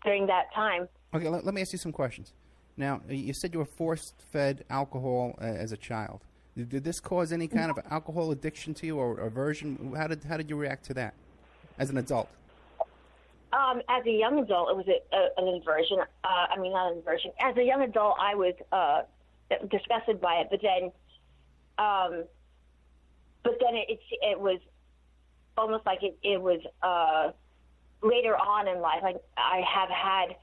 during that time. Okay, let me ask you some questions. Now, you said you were force-fed alcohol as a child. Did this cause any kind of alcohol addiction to you or aversion? How did you react to that as an adult? As a young adult, it was an aversion. Not an aversion. As a young adult, I was disgusted by it. But then it was almost like it was later on in life. Like I have had,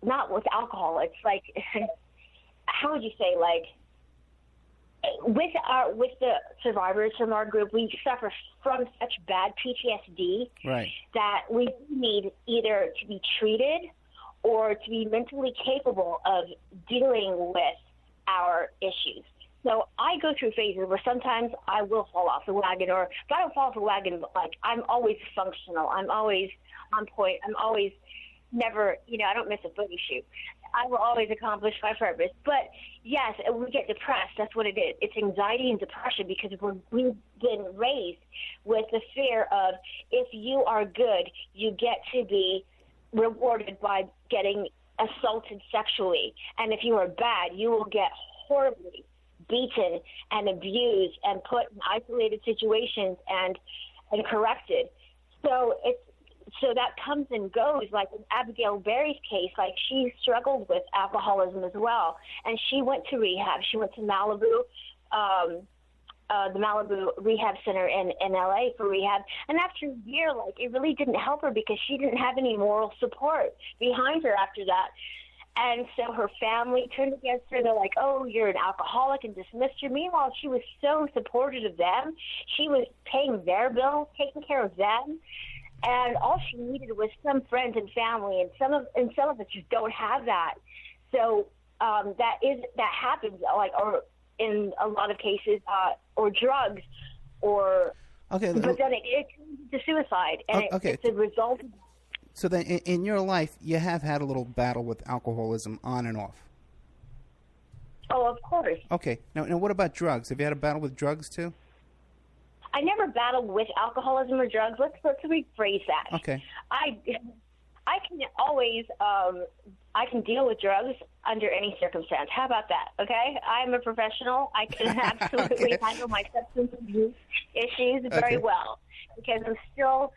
not with alcohol. It's like, how would you say, like, with the survivors from our group, we suffer from such bad PTSD that we need either to be treated or to be mentally capable of dealing with our issues. So I go through phases where sometimes I will fall off the wagon, or if I don't fall off the wagon, like I'm always functional, I'm always on point, I'm always never, I don't miss a photo shoot. I will always accomplish my purpose. But yes, we get depressed. That's what it is. It's anxiety and depression because we've been raised with the fear of if you are good, you get to be rewarded by getting assaulted sexually. And if you are bad, you will get horribly beaten and abused and put in isolated situations and corrected. So that comes and goes. Like in Abigail Berry's case, like she struggled with alcoholism as well, and she went to rehab. She went to Malibu, the Malibu Rehab Center in LA for rehab. And after a year, like it really didn't help her because she didn't have any moral support behind her after that. And so her family turned against her. They're like, oh, you're an alcoholic, and dismissed her. Meanwhile, she was so supportive of them. She was paying their bills, taking care of them. And all she needed was some friends and family, and some of us just don't have that. So that happens, like, or in a lot of cases, or drugs, or. Okay. But then it turns to suicide, and it's a result. So then, in your life, you have had a little battle with alcoholism on and off. Oh, of course. Okay. Now, what about drugs? Have you had a battle with drugs too? I never battled with alcoholism or drugs. Let's rephrase that. Okay. I can always I can deal with drugs under any circumstance. How about that? Okay, I'm a professional. I can absolutely handle my substance abuse issues very well because I'm still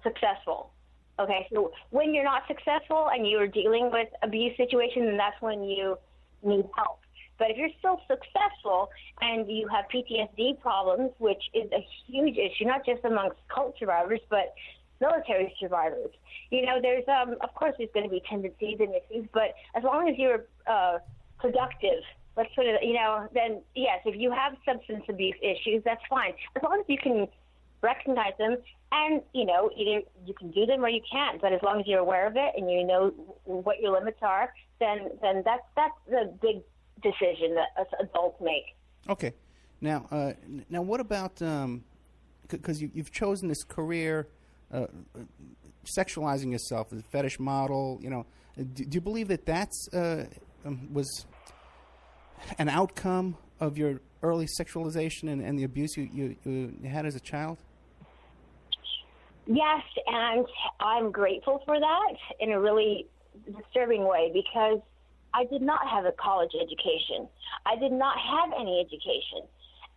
successful. Okay, so when you're not successful and you're dealing with abuse situations, then that's when you need help. But if you're still successful and you have PTSD problems, which is a huge issue, not just amongst cult survivors, but military survivors, there's, of course, there's going to be tendencies and issues, but as long as you're productive, let's put it, then yes, if you have substance abuse issues, that's fine. As long as you can recognize them and, either you can do them or you can't, but as long as you're aware of it and you know what your limits are, then that's the big decision that us adults make. Okay. Now what about, because you've chosen this career, sexualizing yourself as a fetish model, do you believe that that's was an outcome of your early sexualization and the abuse you had as a child? Yes, and I'm grateful for that in a really disturbing way, because I did not have a college education. I did not have any education.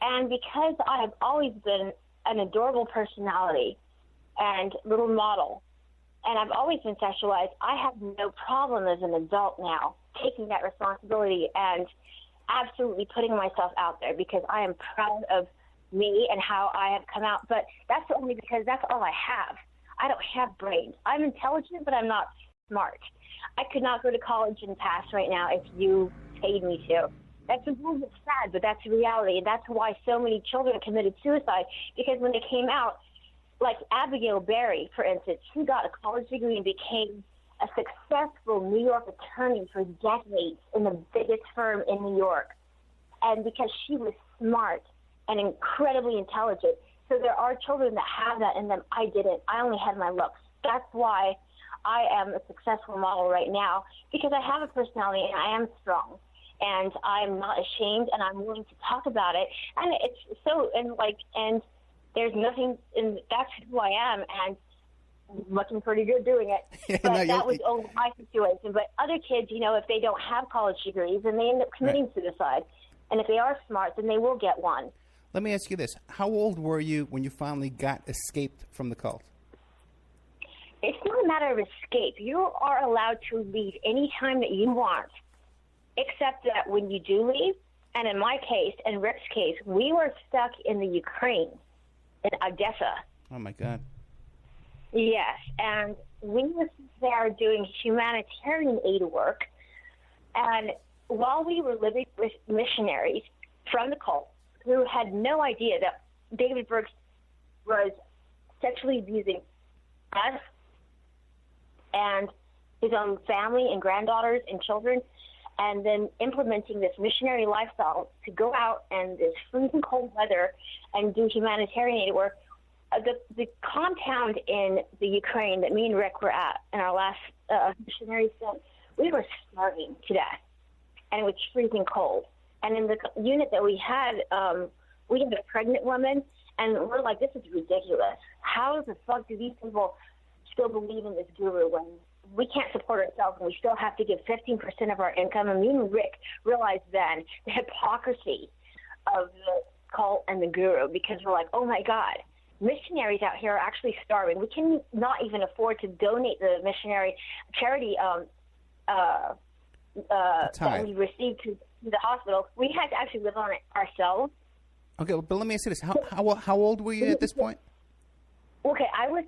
And because I have always been an adorable personality and little model, and I've always been sexualized, I have no problem as an adult now taking that responsibility and absolutely putting myself out there, because I am proud of me and how I have come out. But that's only because that's all I have. I don't have brains. I'm intelligent, but I'm not smart. I could not go to college and pass right now if you paid me to. That's a little bit sad, but that's the reality. And that's why so many children committed suicide, because when they came out, like Abigail Berry, for instance, she got a college degree and became a successful New York attorney for decades in the biggest firm in New York. And because she was smart and incredibly intelligent. So there are children that have that in them. I didn't. I only had my looks. That's why I am a successful model right now, because I have a personality and I am strong. And I'm not ashamed, and I'm willing to talk about it. And it's so, and there's nothing, and that's who I am, and looking pretty good doing it. But that was only my situation. But other kids, if they don't have college degrees, then they end up committing suicide. And if they are smart, then they will get one. Let me ask you this. How old were you when you finally escaped from the cult? It's not a matter of escape. You are allowed to leave any time that you want, except that when you do leave, and in my case, and Rick's case, we were stuck in the Ukraine, in Odessa. Oh, my God. Yes, and we were there doing humanitarian aid work, and while we were living with missionaries from the cult who had no idea that David Brooks was sexually abusing us and his own family and granddaughters and children, and then implementing this missionary lifestyle to go out in this freezing cold weather and do humanitarian aid work. The compound in the Ukraine that me and Rick were at in our last missionary stint, we were starving to death, and it was freezing cold. And in the unit that we had a pregnant woman, and we're like, this is ridiculous. How the fuck do these people still believe in this guru when we can't support ourselves and we still have to give 15% of our income? And me and Rick realized then the hypocrisy of the cult and the guru, because we're like, oh my God, missionaries out here are actually starving. We can not even afford to donate the missionary charity that we received to the hospital. We had to actually live on it ourselves. Okay, but let me ask you this: how old were you at this point? Okay, I was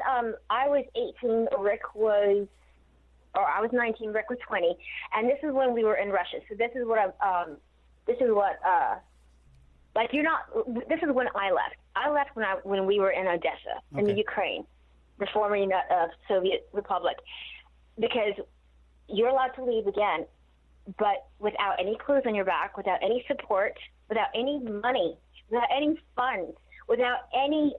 18. Rick was, or I was 19. Rick was 20, and this is when we were in Russia. So this is what this is when I left. I left when we were in Odessa, in the Ukraine, the former Soviet Republic, because you're allowed to leave again, but without any clothes on your back, without any support, without any money, without any funds, without any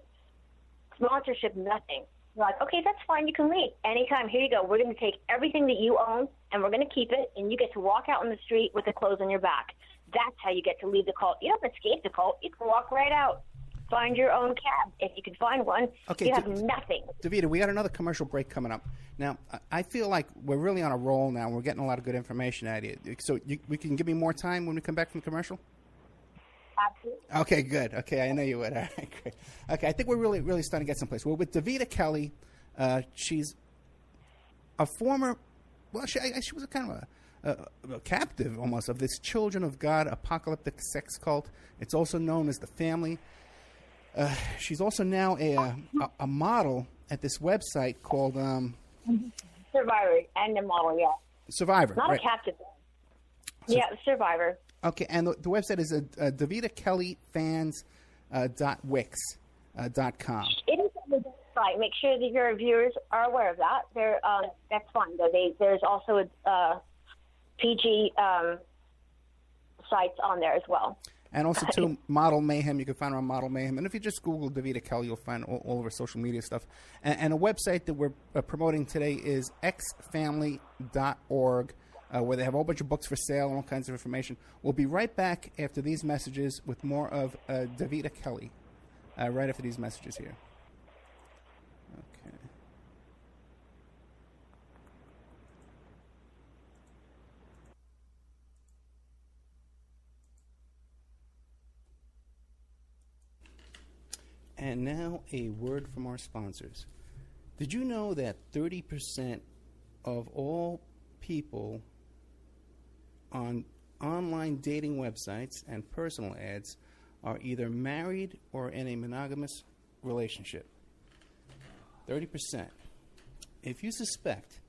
sponsorship, nothing. You're like, okay, that's fine. You can leave anytime. Here you go. We're going to take everything that you own, and we're going to keep it, and you get to walk out on the street with the clothes on your back. That's how you get to leave the cult. You don't escape the cult. You can walk right out. Find your own cab. If you can find one, you have nothing. Davida, we got another commercial break coming up. Now, I feel like we're really on a roll now. We're getting a lot of good information out of you. So we can give me more time when we come back from commercial? Absolutely. Okay, good. Okay, I know you would. All right, great. Okay, I think we're really starting to get someplace. We're with Davida Kelley. She's a former, well, she was a kind of captive almost of this Children of God apocalyptic sex cult. It's also known as the Family. She's also now a model at this website called Survivor and the model, yeah. Survivor. Not right. a captive. Yeah, Survivor. Okay, and the website is Davida Kelley Fans .wix.com. It is on the website. Make sure that your viewers are aware of that. That's fine, though. There's also a PG sites on there as well. And also, too, Model Mayhem. You can find her on Model Mayhem. And if you just Google Davida Kelley, you'll find all of her social media stuff. And a website that we're promoting today is xfamily.org, where they have a whole bunch of books for sale and all kinds of information. We'll be right back after these messages with more of Davida Kelley, right after these messages here. Okay. And now a word from our sponsors. Did you know that 30% of all people on online dating websites and personal ads are either married or in a monogamous relationship? 30%. If you suspect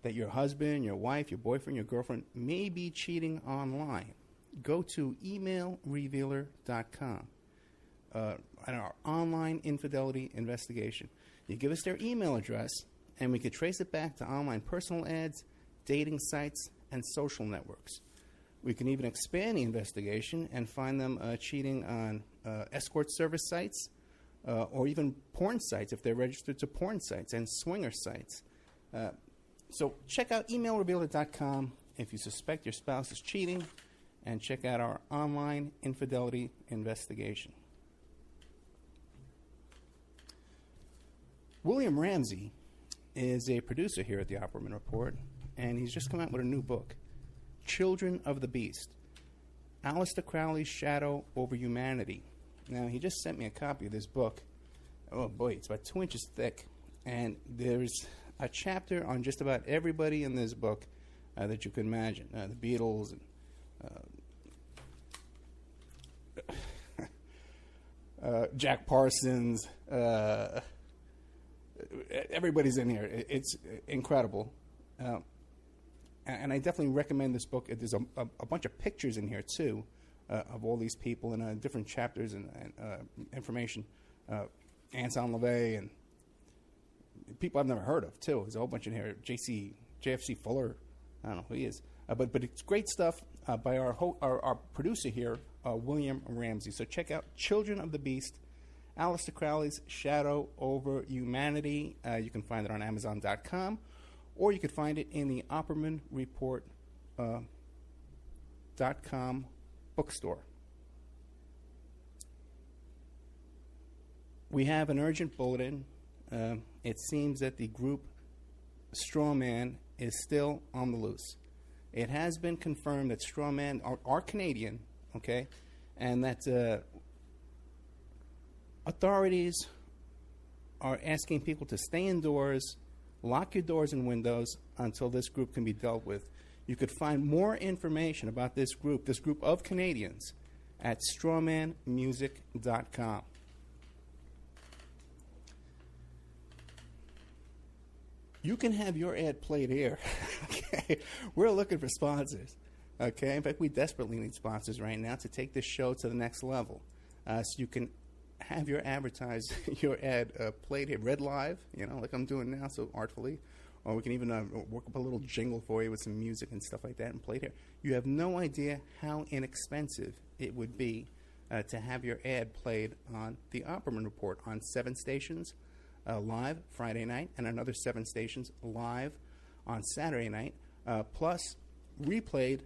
that your husband, your wife, your boyfriend, your girlfriend may be cheating online, go to emailrevealer.com. And our online infidelity investigation. You give us their email address, and we could trace it back to online personal ads, dating sites, and social networks. We can even expand the investigation and find them cheating on escort service sites or even porn sites if they're registered to porn sites and swinger sites. So check out emailrevealer.com if you suspect your spouse is cheating, and check out our online infidelity investigation. William Ramsey is a producer here at the Opperman Report, and he's just come out with a new book, Children of the Beast, Aleister Crowley's Shadow Over Humanity. Now, he just sent me a copy of this book. Oh, boy, it's about 2 inches thick, and there's a chapter on just about everybody in this book that you can imagine. The Beatles, and Jack Parsons, everybody's in here. It's incredible. And I definitely recommend this book. There's a bunch of pictures in here, too, of all these people and different chapters and information. Anton LaVey and people I've never heard of, too. There's a whole bunch in here. JFC Fuller. I don't know who he is. But it's great stuff by our producer here, William Ramsey. So check out Children of the Beast, Aleister Crowley's Shadow Over Humanity. You can find it on Amazon.com, or you could find it in the Opperman Report.com bookstore. We have an urgent bulletin. It seems that the group Strawman is still on the loose. It has been confirmed that Strawman are Canadian, okay, and that authorities are asking people to stay indoors, lock your doors and windows until this group can be dealt with. You could find more information about this group of Canadians, at strawmanmusic.com. You can have your ad played here. Okay, we're looking for sponsors. Okay, in fact, we desperately need sponsors right now to take this show to the next level. So you can have your ad played here, read live, like I'm doing now, so artfully. Or we can even work up a little jingle for you with some music and stuff like that and play it here. You have no idea how inexpensive it would be to have your ad played on the Opperman Report on 7 stations live Friday night and another 7 stations live on Saturday night, plus replayed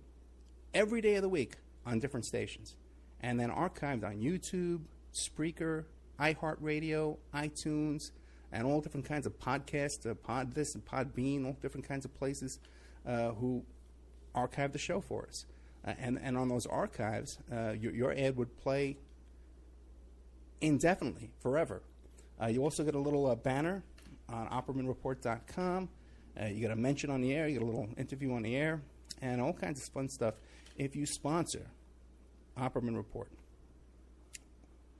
every day of the week on different stations, and then archived on YouTube, Spreaker, iHeartRadio, iTunes, and all different kinds of podcasts, Pod This and Podbean, all different kinds of places who archive the show for us. And on those archives, your ad would play indefinitely, forever. You also get a little banner on OppermanReport.com. You get a mention on the air. You get a little interview on the air. and all kinds of fun stuff if you sponsor Opperman Report.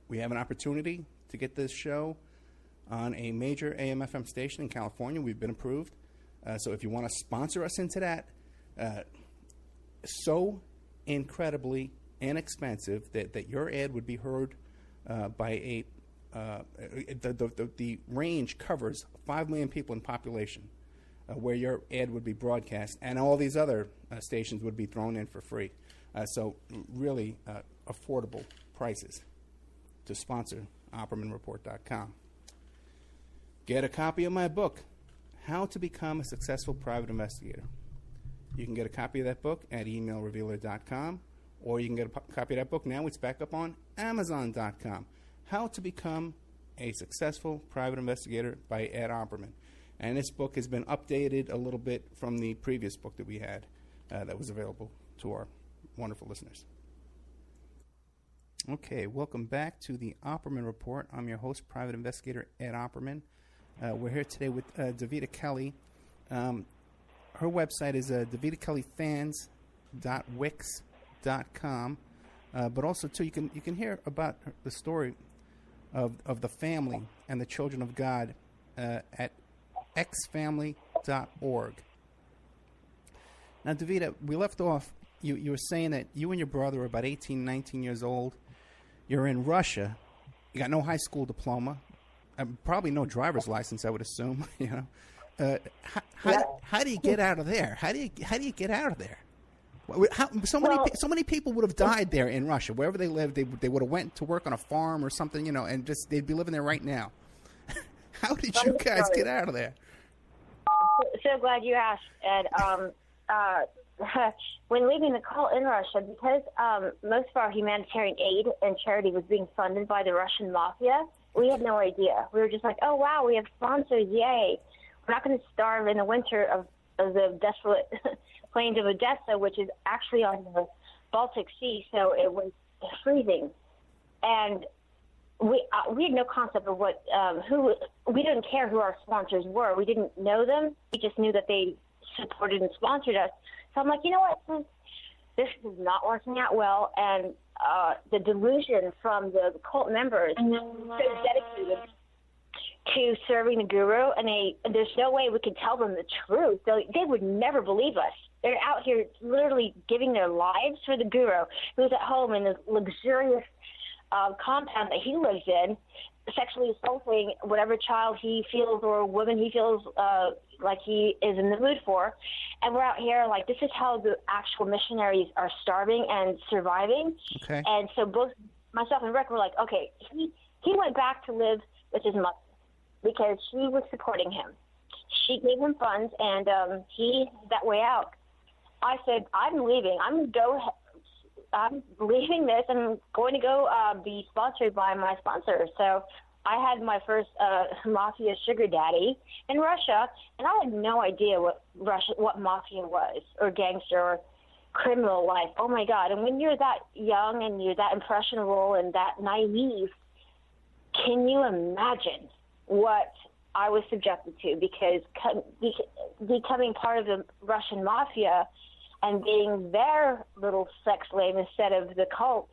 We have an opportunity to get this show on a major AM/FM station in California. We've been approved. So if you want to sponsor us into that, so incredibly inexpensive that your ad would be heard by the range covers 5 million people in population where your ad would be broadcast, and all these other stations would be thrown in for free. So really affordable prices to sponsor OppermanReport.com. Get a copy of my book, How to Become a Successful Private Investigator. You can get a copy of that book at emailrevealer.com, or you can get a copy of that book now. It's back up on Amazon.com. How to Become a Successful Private Investigator by Ed Opperman. And this book has been updated a little bit from the previous book that we had that was available to our wonderful listeners. Okay, welcome back to the Opperman Report. I'm your host, Private Investigator Ed Opperman. We're here today with Davida Kelley. Her website is davidakellyfans.wix.com. But also, too, you can hear about the story of the family and the children of God at xfamily.org. Now, Davida, we left off, you were saying that you and your brother were about 18, 19 years old. You're in Russia. You got no high school diploma. Probably no driver's license, I would assume. You know, how do you get out of there? How do you get out of there? So many people would have died there in Russia, wherever they lived. They would have went to work on a farm or something, you know, and just they'd be living there right now. How did you guys get out of there? So glad you asked, Ed. When leaving the cult in Russia, because most of our humanitarian aid and charity was being funded by the Russian mafia, we had no idea. We were just like, oh, wow, we have sponsors, yay. We're not going to starve in the winter of the desolate plains of Odessa, which is actually on the Baltic Sea, so it was freezing. And we had no concept of we didn't care who our sponsors were. We didn't know them. We just knew that they supported and sponsored us. So I'm like, you know what, this is not working out well, and the delusion from the cult members so dedicated to serving the guru, and there's no way we could tell them the truth. They would never believe us. They're out here literally giving their lives for the guru, who's at home in this luxurious compound that he lives in, sexually assaulting whatever child he feels or woman he feels like he is in the mood for. And we're out here like, this is how the actual missionaries are starving and surviving. Okay. And so both myself and Rick were like, okay, he went back to live with his mother because she was supporting him. She gave him funds, and he that way out. I said, I'm leaving. I'm leaving this. I'm going to go be sponsored by my sponsor. So I had my first mafia sugar daddy in Russia, and I had no idea what mafia was, or gangster, or criminal life. Oh my God! And when you're that young and you're that impressionable and that naive, can you imagine what I was subjected to? Because becoming part of the Russian mafia and being their little sex slave instead of the cult.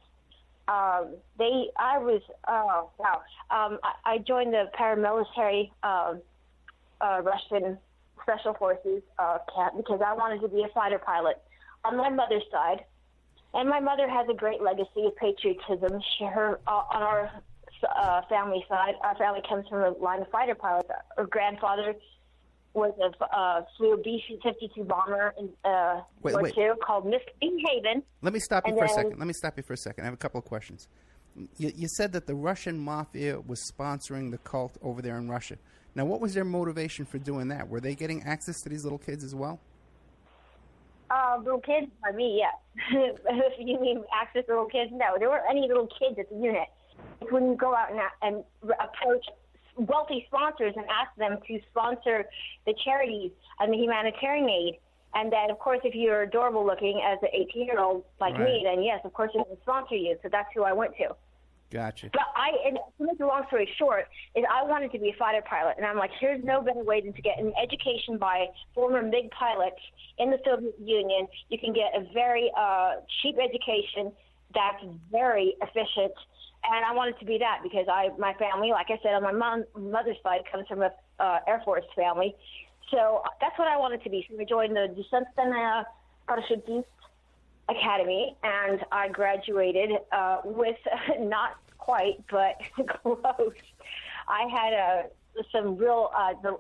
I joined the paramilitary Russian Special Forces camp because I wanted to be a fighter pilot on my mother's side. And my mother has a great legacy of patriotism. On our family side, our family comes from a line of fighter pilots. Her grandfather was flew a B-52 bomber in War II called New Haven. Let me stop you for a second. I have a couple of questions. You said that the Russian mafia was sponsoring the cult over there in Russia. Now, what was their motivation for doing that? Were they getting access to these little kids as well? Little kids? By me, yes. If you mean access to little kids, no. There weren't any little kids at the unit. When you go out and approach wealthy sponsors and ask them to sponsor the charities and the humanitarian aid. And then, of course, if you're adorable looking as an 18-year-old like me, then yes, of course, they're going to sponsor you. So that's who I went to. Gotcha. But and to make a long story short, is I wanted to be a fighter pilot, and I'm like, here's no better way than to get an education by former MiG pilots in the Soviet Union. You can get a very cheap education that's very efficient, and I wanted to be that because my family, like I said, on my mother's side comes from a Air Force family, so that's what I wanted to be. So I joined the Descentsten Parachutist Academy, and I graduated with not quite, but close. I had some real the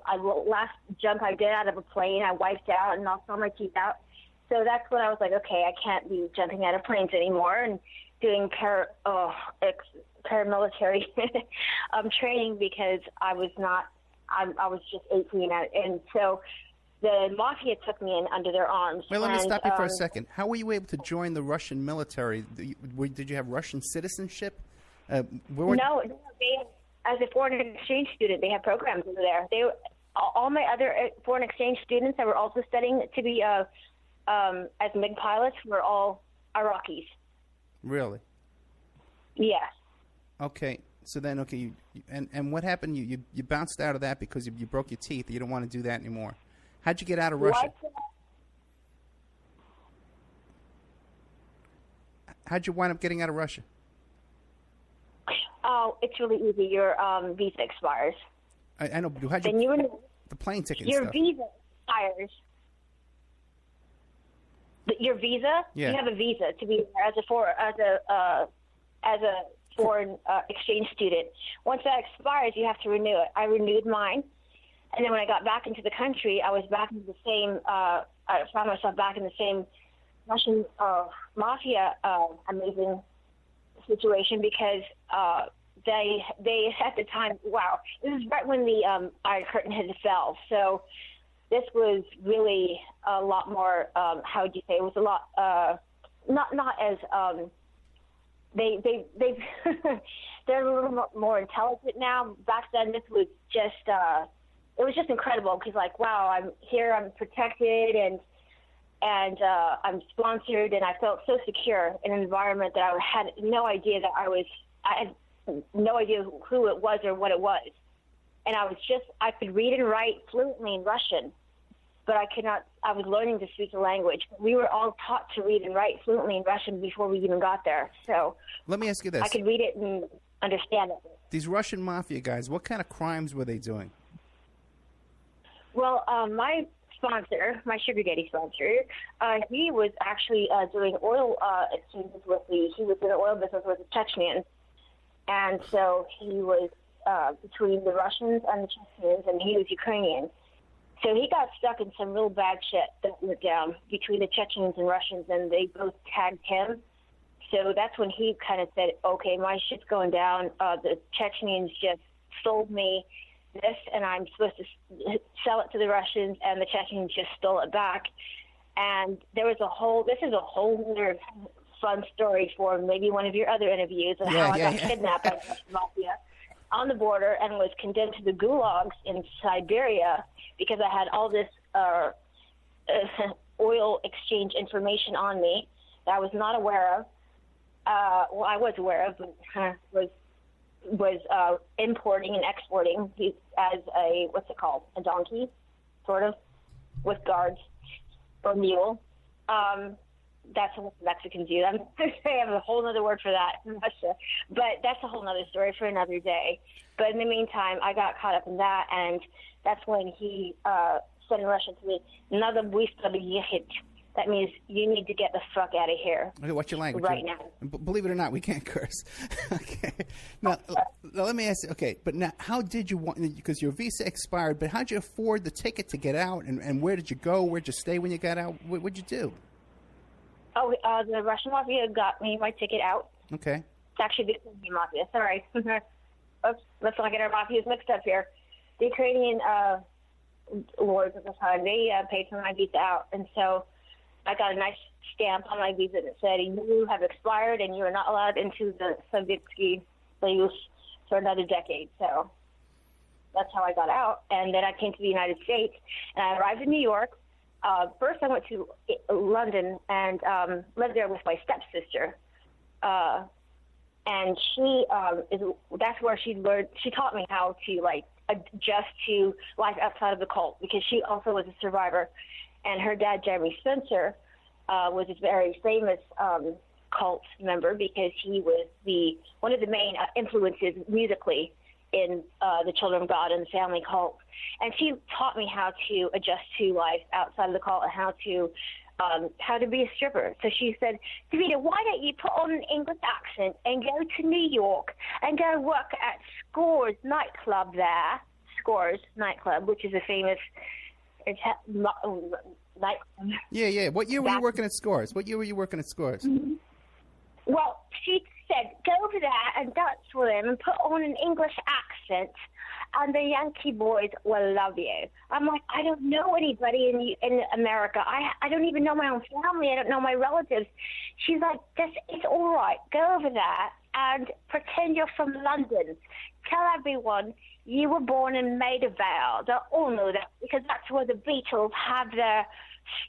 last jump I did out of a plane, I wiped out and knocked all my teeth out. So that's when I was like, okay, I can't be jumping out of planes anymore and doing paramilitary training because I was just 18, and so the mafia took me in under their arms. Wait, let me stop you for a second. How were you able to join the Russian military? Did you have Russian citizenship? No, as a foreign exchange student, they have programs over there. All my other foreign exchange students that were also studying to be as MiG pilots were all Iraqis. Really? Yes. Okay. So then, okay, and what happened? You bounced out of that because you broke your teeth. You don't want to do that anymore. How'd you get out of Russia? How'd you wind up getting out of Russia? Oh, it's really easy. Your visa expires. I know. How'd then you the plane ticket? Your stuff. Visa expires. Your visa? Yeah. You have a visa to be there as a foreign exchange student. Once that expires, you have to renew it. I renewed mine. And then when I got back into the country, I was back in the same, I found myself back in the same Russian mafia amazing situation because they at the time, wow, this is right when the Iron Curtain had fell. So this was really a lot more, how would you say, it was a lot, not as, they're a little more intelligent now. Back then, this was just, it was just incredible because, like, wow, I'm here, I'm protected, and I'm sponsored, and I felt so secure in an environment that I had no idea that I had no idea who it was or what it was. And I could read and write fluently in Russian, but I was learning to speak the language. We were all taught to read and write fluently in Russian before we even got there. So let me ask you this. I could read it and understand it. These Russian mafia guys, what kind of crimes were they doing? Well, my sponsor, my sugar daddy sponsor, he was actually doing oil exchanges he was in the oil business with the Chechens. And so he was between the Russians and the Chechens, and he was Ukrainian. So he got stuck in some real bad shit that went down between the Chechens and Russians, and they both tagged him. So that's when he kind of said, okay, my shit's going down. The Chechens just sold me this, and I'm supposed to sell it to the Russians, and the Chechens just stole it back. And this is a whole other fun story for maybe one of your other interviews of how I got kidnapped by the Russian mafia on the border and was condemned to the gulags in Siberia because I had all this oil exchange information on me that I was not aware of. Well, I was aware of, but was importing and exporting as a, what's it called, a donkey, sort of, with guards, or mule. That's what Mexicans do. I have a whole other word for that in Russia. But that's a whole other story for another day. But in the meantime, I got caught up in that, and that's when he said in Russian to me, "Надо быстро ехать." That means you need to get the fuck out of here. Okay, what's your language? Right now. Believe it or not, we can't curse. Okay. Now, let me ask you, okay, but now, how did you want, because your visa expired, but how did you afford the ticket to get out, and where did you go? Where did you stay when you got out? What did you do? Oh, the Russian mafia got me my ticket out. Okay. It's actually the Ukrainian mafia. Sorry. Oops, let's not get our mafias mixed up here. The Ukrainian lords at the time, they paid for my visa out, and so I got a nice stamp on my visa that said, you have expired and you are not allowed into the Soviet Soyuz for another decade. So that's how I got out. And then I came to the United States, and I arrived in New York. First, I went to London and lived there with my stepsister. and that's where she learned. She taught me how to like adjust to life outside of the cult, because she also was a survivor, and her dad, Jeremy Spencer, was a very famous cult member, because he was one of the main influences musically in the Children of God and the family cult. And she taught me how to adjust to life outside of the cult and how to be a stripper. So she said, Davida, why don't you put on an English accent and go to New York and go work at Scores nightclub there. Scores nightclub, which is a famous nightclub. Yeah. What year were you working at Scores? Mm-hmm. Well, she said, go over there and dance with him and put on an English accent, and the Yankee boys will love you. I'm like, I don't know anybody in America. I don't even know my own family. I don't know my relatives. She's like, it's all right. Go over there and pretend you're from London. Tell everyone you were born in Maidavale. They'll all know that, because that's where the Beatles have their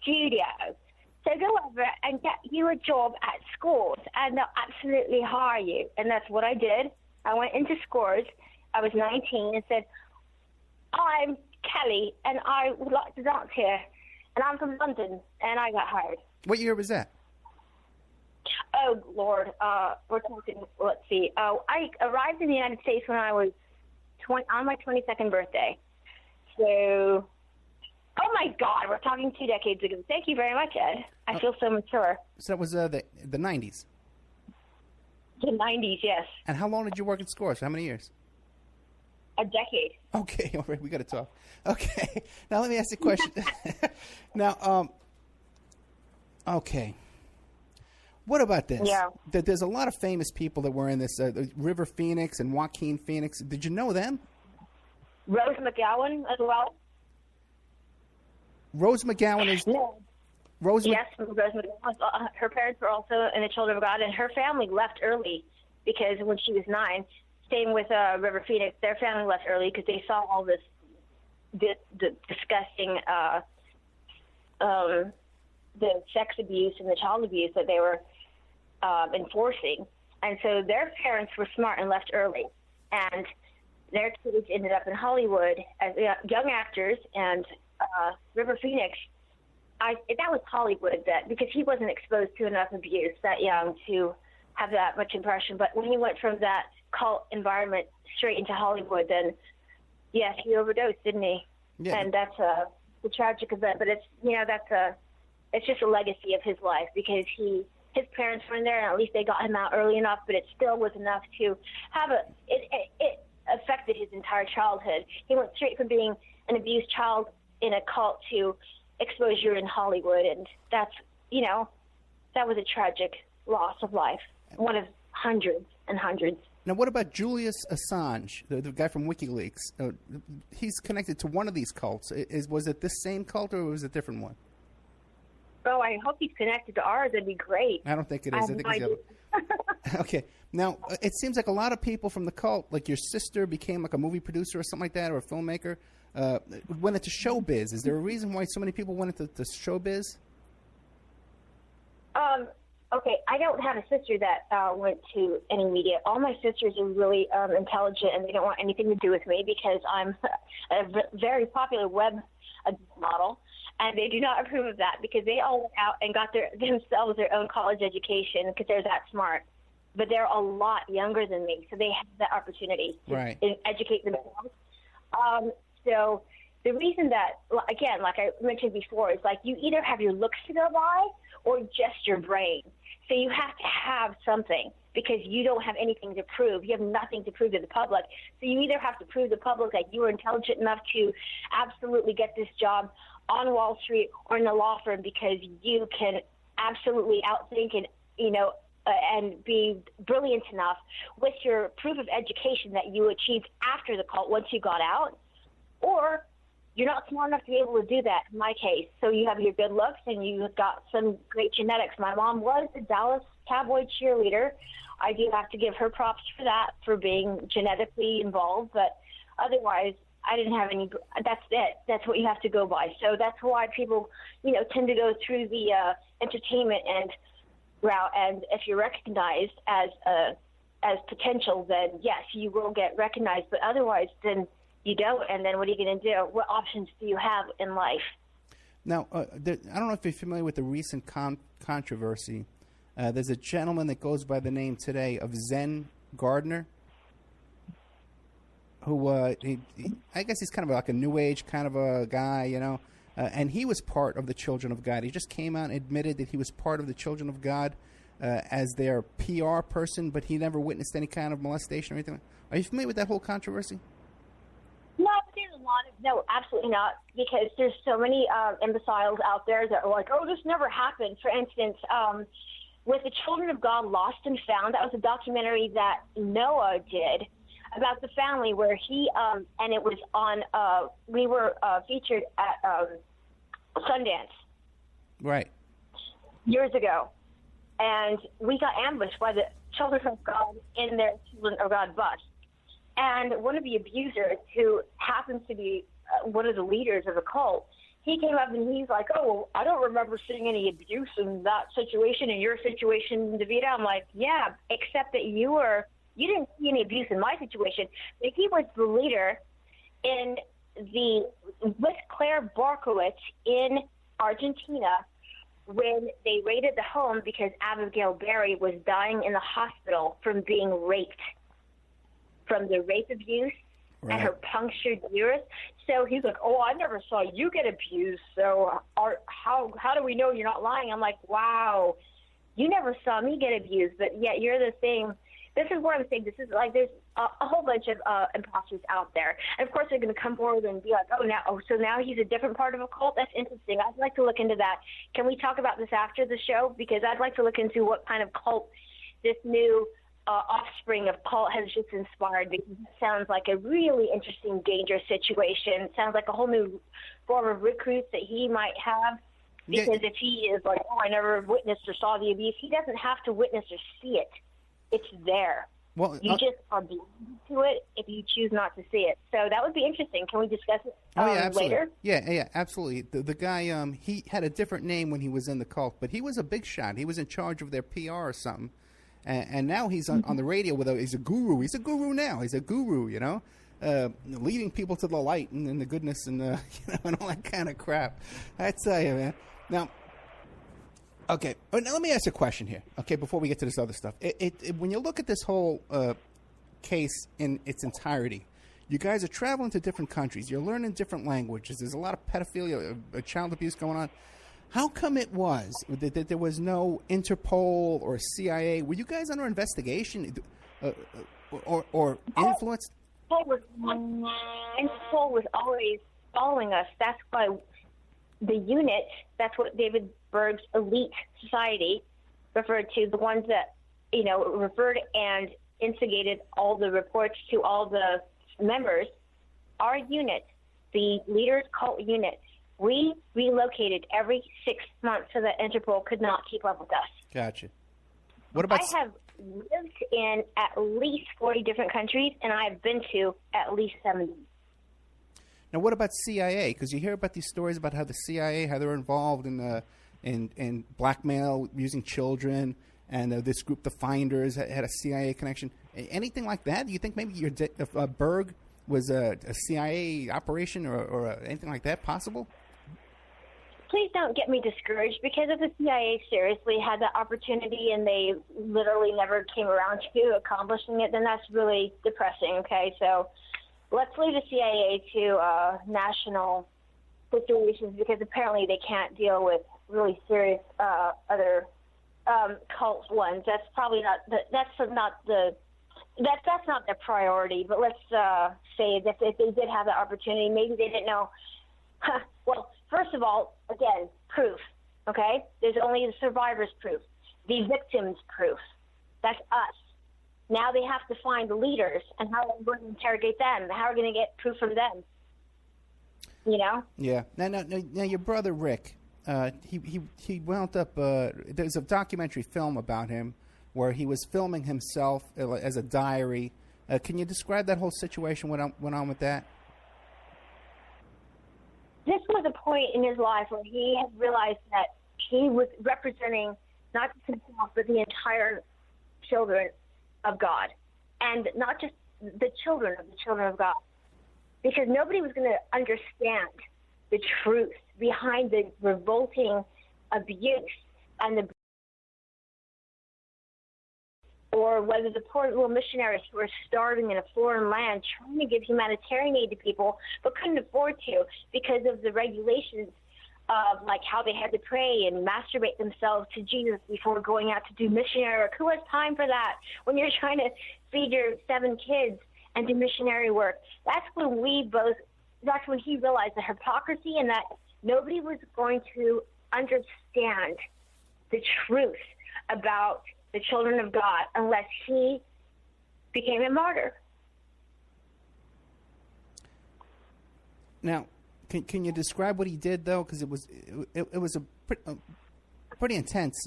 studio. So go over and get you a job at Scores, and they'll absolutely hire you. And that's what I did. I went into Scores. I was 19 and said, I'm Kelley, and I would like to dance here. And I'm from London, and I got hired. What year was that? Oh, Lord. We're talking, let's see. I arrived in the United States when I was on my 22nd birthday. So... Oh, my God, we're talking 2 decades ago. Thank you very much, Ed. I feel so mature. So that was the 90s? The 90s, yes. And how long did you work at Scores? How many years? A decade. Okay, all right, we got to talk. Okay, now let me ask you a question. Now, okay. What about this? Yeah. There's a lot of famous people that were in this, River Phoenix and Joaquin Phoenix. Did you know them? Rose McGowan as well. Rose McGowan is... No. Yes, Rose McGowan. Her parents were also in the Children of God, and her family left early because when she was 9, staying with River Phoenix, their family left early because they saw all this the disgusting the sex abuse and the child abuse that they were enforcing. And so their parents were smart and left early. And their kids ended up in Hollywood as young actors, and River Phoenix, that was Hollywood, because he wasn't exposed to enough abuse that young to have that much impression. But when he went from that cult environment straight into Hollywood, then yes, he overdosed, didn't he? Yeah. And that's a tragic event. But it's just a legacy of his life, because his parents were in there, and at least they got him out early enough. But it still was enough to have it affected his entire childhood. He went straight from being an abused child in a cult to exposure in Hollywood, and that was a tragic loss of life, one of hundreds and hundreds. Now, what about Julius Assange, the guy from WikiLeaks? He's connected to one of these cults. Was it this same cult, or was it a different one? Oh, I hope he's connected to ours. That'd be great. I don't think it is. I think it's the other. Okay. Now, it seems like a lot of people from the cult, like your sister became like a movie producer or something like that, or a filmmaker, went into showbiz. Is there a reason why so many people went into showbiz? Okay, I don't have a sister that went to any media. All my sisters are really intelligent, and they don't want anything to do with me because I'm a very popular web model, and they do not approve of that because they all went out and got themselves their own college education because they're that smart. But they're a lot younger than me, so they have that opportunity to educate themselves. So the reason that, again, like I mentioned before, is like you either have your looks to go by or just your brain. So you have to have something because you don't have anything to prove. You have nothing to prove to the public. So you either have to prove to the public that you are intelligent enough to absolutely get this job on Wall Street or in a law firm because you can absolutely outthink and be brilliant enough with your proof of education that you achieved after the cult once you got out, or you're not smart enough to be able to do that in my case. So you have your good looks and you've got some great genetics. My mom was a Dallas Cowboy cheerleader. I do have to give her props for that, for being genetically involved, but otherwise I didn't have any. That's it. That's what you have to go by. So that's why people, tend to go through the entertainment and route. And if you're recognized as a as potential, then yes, you will get recognized. But otherwise, then you don't. And then what are you going to do? What options do you have in life? Now, I don't know if you're familiar with the recent controversy. There's a gentleman that goes by the name today of Zen Gardner, who I guess he's kind of like a New Age kind of a guy, you know. And he was part of the Children of God. He just came out and admitted that he was part of the Children of God as their PR person, but he never witnessed any kind of molestation or anything. Are you familiar with that whole controversy? No, there's a lot of, no, absolutely not, because there's so many imbeciles out there that are like, oh, this never happened. For instance, with the Children of God Lost and Found, that was a documentary that Noah did about the family where he, and it was on, we were featured at Sundance. Right. Years ago. And we got ambushed by the Children of God in their Children of God bus. And one of the abusers, who happens to be one of the leaders of the cult, he came up and he's like, oh, well, I don't remember seeing any abuse in that situation, in your situation, Davida. I'm like, yeah, except that you didn't see any abuse in my situation. But he was the leader with Claire Barkowitz in Argentina when they raided the home because Abigail Berry was dying in the hospital from being raped, from the rape abuse and her punctured uterus. So he's like, oh, I never saw you get abused, so how do we know you're not lying? I'm like, wow, you never saw me get abused, but yet you're the thing. This is what I'm saying. This is like there's a whole bunch of imposters out there. And, of course, they're going to come forward and be like, so now he's a different part of a cult? That's interesting. I'd like to look into that. Can we talk about this after the show? Because I'd like to look into what kind of cult this new offspring of cult has just inspired, because it sounds like a really interesting, dangerous situation. It sounds like a whole new form of recruits that he might have. Because if he is like, oh, I never witnessed or saw the abuse, he doesn't have to witness or see it. It's there. Well, you just are blind to it if you choose not to see it. So that would be interesting. Can we discuss it later? Yeah, absolutely. The guy, he had a different name when he was in the cult, but he was a big shot. He was in charge of their PR or something. And now he's on the radio he's a guru. He's a guru now. He's a guru, you know, leading people to the light and the goodness and and all that kind of crap. I tell you, man. Now, okay, now let me ask you a question here. Okay, before we get to this other stuff, when you look at this whole case in its entirety, you guys are traveling to different countries. You're learning different languages. There's a lot of pedophilia, child abuse going on. How come it was that there was no Interpol or CIA? Were you guys under investigation or influenced? Interpol was always following us. That's why the unit, that's what David Berg's elite society referred to, the ones that, referred and instigated all the reports to all the members. Our unit, the leaders' cult unit, we relocated every 6 months so that Interpol could not keep up with us. Gotcha. What about? I have lived in at least 40 different countries, and I have been to at least 70. Now, what about CIA? Because you hear about these stories about how the CIA, how they're involved in blackmail using children, and this group, the Finders, had a CIA connection. Anything like that? Do you think maybe Berg was a CIA operation or anything like that possible? Please don't get me discouraged, because if the CIA seriously had that opportunity and they literally never came around to accomplishing it, then that's really depressing, okay? So let's leave the CIA to national situations, because apparently they can't deal with really serious other cult ones. That's probably not that's not their priority. But let's say that if they did have the opportunity, maybe they didn't know. Well, first of all, again, proof. Okay, there's only the survivor's proof, the victim's proof. That's us. Now they have to find the leaders, and how are we going to interrogate them? How are we going to get proof from them? Yeah. Now your brother Rick, he wound up. There's a documentary film about him where he was filming himself as a diary. Can you describe that whole situation? What went on with that? This was a point in his life where he had realized that he was representing not just himself but the entire children of God, and not just the children of God, because nobody was going to understand the truth behind the revolting abuse and the, or whether the poor little missionaries who were starving in a foreign land trying to give humanitarian aid to people but couldn't afford to because of the regulations of like how they had to pray and masturbate themselves to Jesus before going out to do missionary work. Who has time for that when you're trying to feed your 7 kids and do missionary work? That's when he realized the hypocrisy and that nobody was going to understand the truth about the children of God unless he became a martyr. Now, can you describe what he did, though? Because it was a pretty intense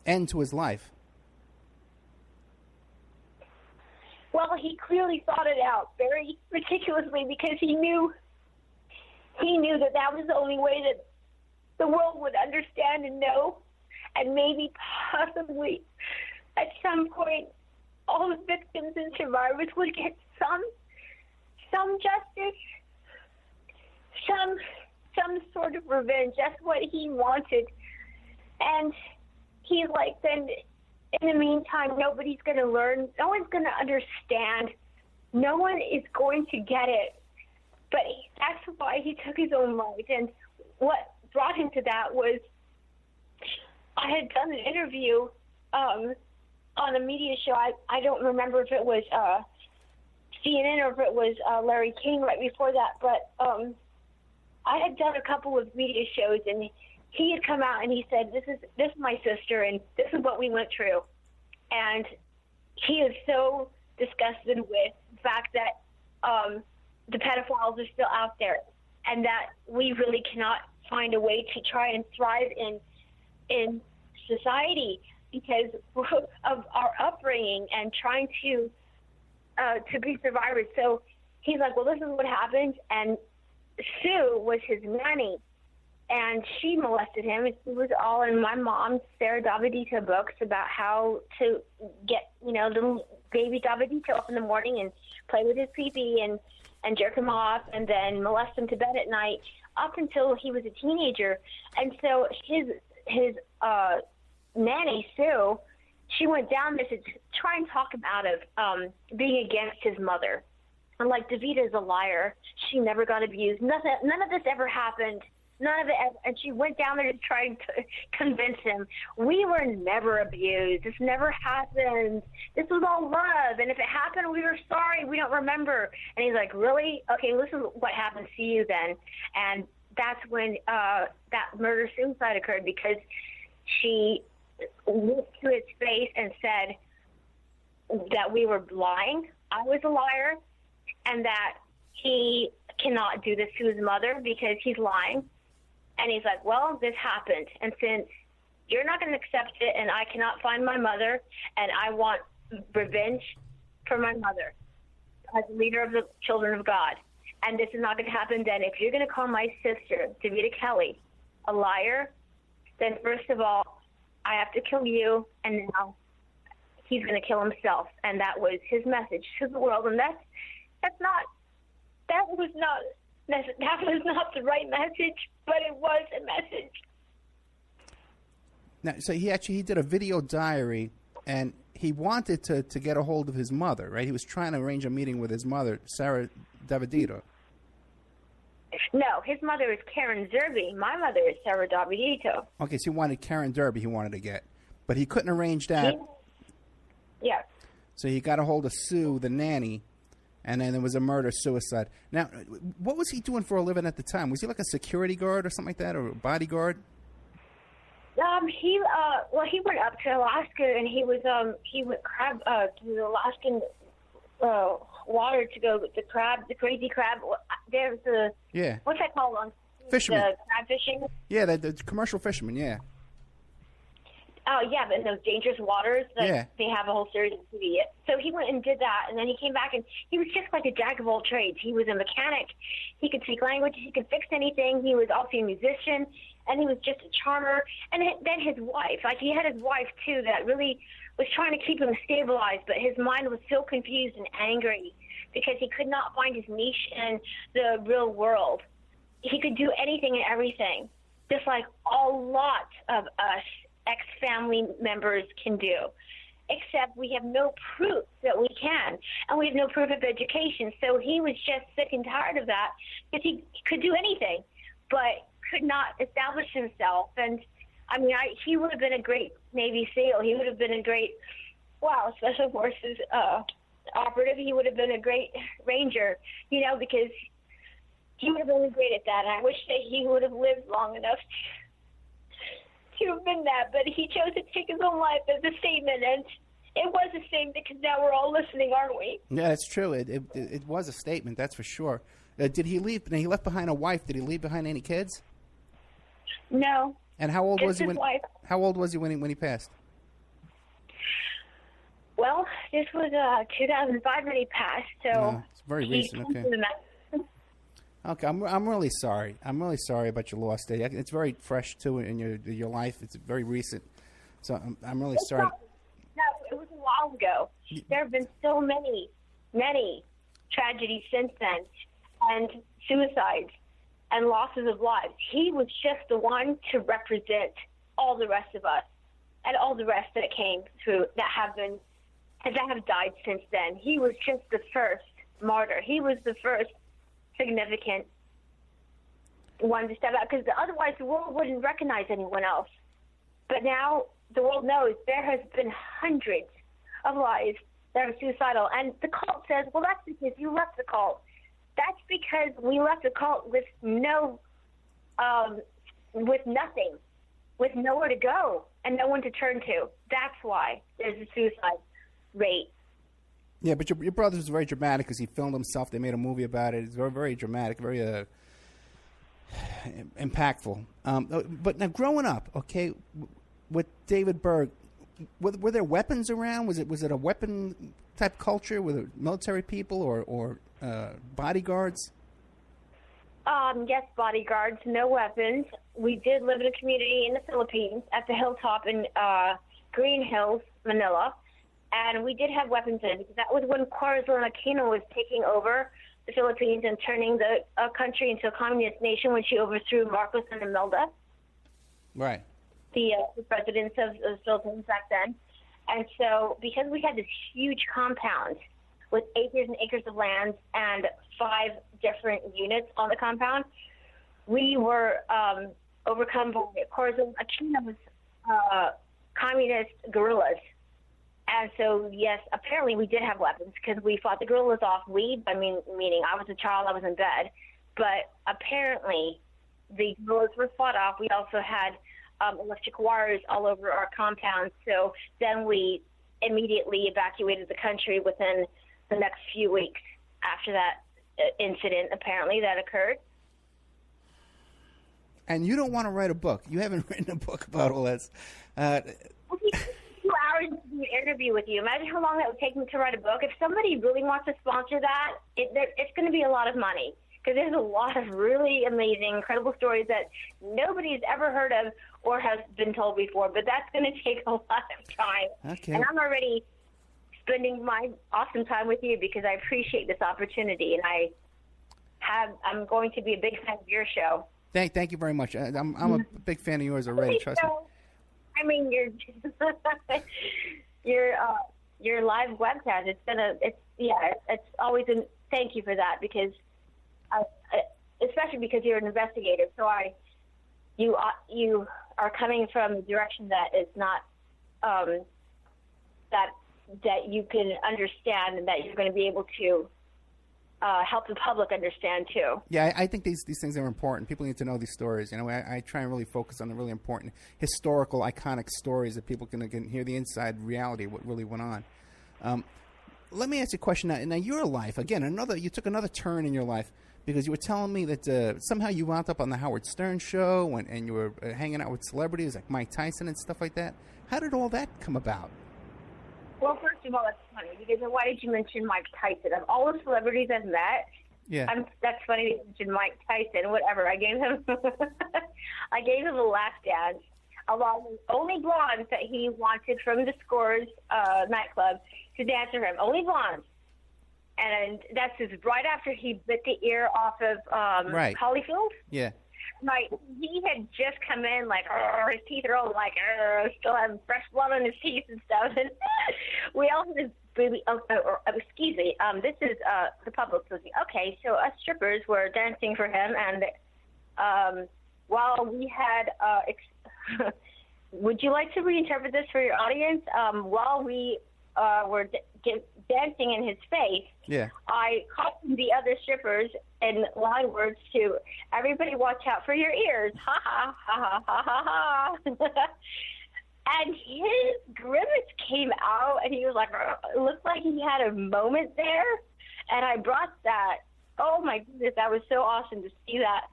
end to his life. Well, he clearly thought it out very meticulously because he knew that was the only way that the world would understand and know, and maybe possibly at some point all the victims and survivors would get some justice, some sort of revenge. That's what he wanted. And he's like, then in the meantime, nobody's going to learn. No one's going to understand. No one is going to get it. But that's why he took his own life. And what brought him to that was I had done an interview on a media show. I don't remember if it was CNN or if it was Larry King right before that, but I had done a couple of media shows, and he had come out and he said, this is my sister, and this is what we went through. And he is so disgusted with the fact that the pedophiles are still out there and that we really cannot find a way to try and thrive in society because of our upbringing and trying to be survivors. So he's like, well, this is what happened. And Sue was his nanny, and she molested him. It was all in my mom's Sarah Davida books about how to get, little baby Davidito up in the morning and play with his pee-pee and jerk him off and then molest him to bed at night up until he was a teenager. And so his nanny, Sue, she went down there to try and talk him out of being against his mother. And like, Davida is a liar. She never got abused. None of this ever happened. None of it ever. And she went down there to try to convince him. We were never abused. This never happened. This was all love. And if it happened, we were sorry. We don't remember. And he's like, really? Okay, this is what happened to you then. And that's when that murder-suicide occurred, because she looked to his face and said that we were lying. I was a liar, and that he cannot do this to his mother because he's lying. And he's like, well, this happened, and since you're not going to accept it and I cannot find my mother and I want revenge for my mother as leader of the children of God, and this is not going to happen, then if you're going to call my sister, Davida Kelley, a liar, then first of all, I have to kill you, and now he's going to kill himself. And that was his message to the world. And that was not the right message, but it was a message. Now, so he did a video diary, and he wanted to get a hold of his mother, right? He was trying to arrange a meeting with his mother, Sarah Davida. No, his mother is Karen Zerby. My mother is Sarah Davidito. Okay, so he wanted Karen Derby, he wanted to get. But he couldn't arrange that. Yeah. So he got a hold of Sue, the nanny, and then there was a murder-suicide. Now, what was he doing for a living at the time? Was he like a security guard or something like that, or a bodyguard? He went up to Alaska, and he went crab to the Alaskan water to go with the crazy crab. There's what's that called? Fisherman. The crab fishing. Yeah, the commercial fisherman. Yeah. Oh, yeah, but in those dangerous waters, Yeah. they have a whole series of TV. So he went and did that, and then he came back, and he was just like a jack of all trades. He was a mechanic. He could speak languages. He could fix anything. He was also a musician, and he was just a charmer. And then his wife, like he had his wife, too, that really was trying to keep him stabilized, but his mind was so confused and angry because he could not find his niche in the real world. He could do anything and everything, just like a lot of us ex-family members can do, except we have no proof that we can, and we have no proof of education. So he was just sick and tired of that because he could do anything, but could not establish himself. And I mean, he would have been a great Navy SEAL. He would have been a great, Special Forces operative. He would have been a great Ranger, because he would have been great at that. And I wish that he would have lived long enough to have been that, but he chose to take his own life as a statement, and it was a statement because now we're all listening, aren't we? Yeah, it's true. It was a statement, that's for sure. Did he leave? He left behind a wife. Did he leave behind any kids? No. And how old was he when? Wife. How old was he when he passed? Well, this was 2005 when he passed, so it's very recent. Okay. Okay, I'm really sorry. I'm really sorry about your loss, Dave. It's very fresh too in your life. It's very recent, so I'm really sorry. No, it was a while ago. There have been so many tragedies since then, and suicides and losses of lives. He was just the one to represent all the rest of us and all the rest that came through that have died since then. He was just the first martyr. He was the first significant one to step out, because otherwise the world wouldn't recognize anyone else. But now the world knows there has been hundreds of lives that are suicidal, and the cult says, well, that's because you left the cult. That's because we left the cult with with nothing, with nowhere to go and no one to turn to. That's why there's a suicide rate. Yeah, but your brother was very dramatic because he filmed himself. They made a movie about it. It's very, very dramatic, very impactful. But now, growing up, okay, with David Berg, were there weapons around? Was it a weapon type culture? Were there military people or bodyguards? Yes, bodyguards, no weapons. We did live in a community in the Philippines at the hilltop in Green Hills, Manila. And we did have weapons in, because that was when Corazon Aquino was taking over the Philippines and turning the country into a communist nation when she overthrew Marcos and Imelda. Right. The presidents of the Philippines back then. And so because we had this huge compound with acres and acres of land and 5 different units on the compound, we were overcome by Corazon Aquino's communist guerrillas. And so, yes, apparently we did have weapons because we fought the guerrillas off. Meaning I was a child, I was in bed. But apparently the guerrillas were fought off. We also had electric wires all over our compound. So then we immediately evacuated the country within the next few weeks after that incident, apparently, that occurred. And you don't want to write a book. You haven't written a book about all this. 2 hours to do an interview with you. Imagine how long that would take me to write a book. If somebody really wants to sponsor that, it's going to be a lot of money, because there's a lot of really amazing, incredible stories that nobody's ever heard of or has been told before. But that's going to take a lot of time. Okay. And I'm already spending my awesome time with you because I appreciate this opportunity, and I'm going to be a big fan of your show. Thank you very much. I'm a big fan of yours already. Trust me. I mean, your live webcast. It's always thank you for that, because especially because you're an investigator. So you are coming from a direction that is not that you can understand, and that you're going to be able to help the public understand too. Yeah, I think these things are important. People need to know these stories. I try and really focus on the really important historical, iconic stories that people can hear the inside reality of what really went on. Let me ask you a question now. Now, your life, again, you took another turn in your life because you were telling me that somehow you wound up on the Howard Stern show and you were hanging out with celebrities like Mike Tyson and stuff like that. How did all that come about? Well, first of all, that's funny because why did you mention Mike Tyson? Of all the celebrities I've met, that's funny that you mentioned Mike Tyson. Whatever, I gave him, a lap dance along with only blondes that he wanted from the Scores nightclub to dance for him. Only blondes. And that's just right after he bit the ear off of Holyfield. Yeah. Like, he had just come in, like, his teeth are all like, still have fresh blood on his teeth and stuff. And we all had this baby, excuse me, this is the public speaking. Okay, so us strippers were dancing for him, and while we had, would you like to reinterpret this for your audience? While we were dancing in his face, I cautioned the other strippers in line words to everybody watch out for your ears. Ha ha ha ha ha ha. And his grimace came out, and he was like, it looked like he had a moment there. And I brought that. Oh my goodness, that was so awesome to see that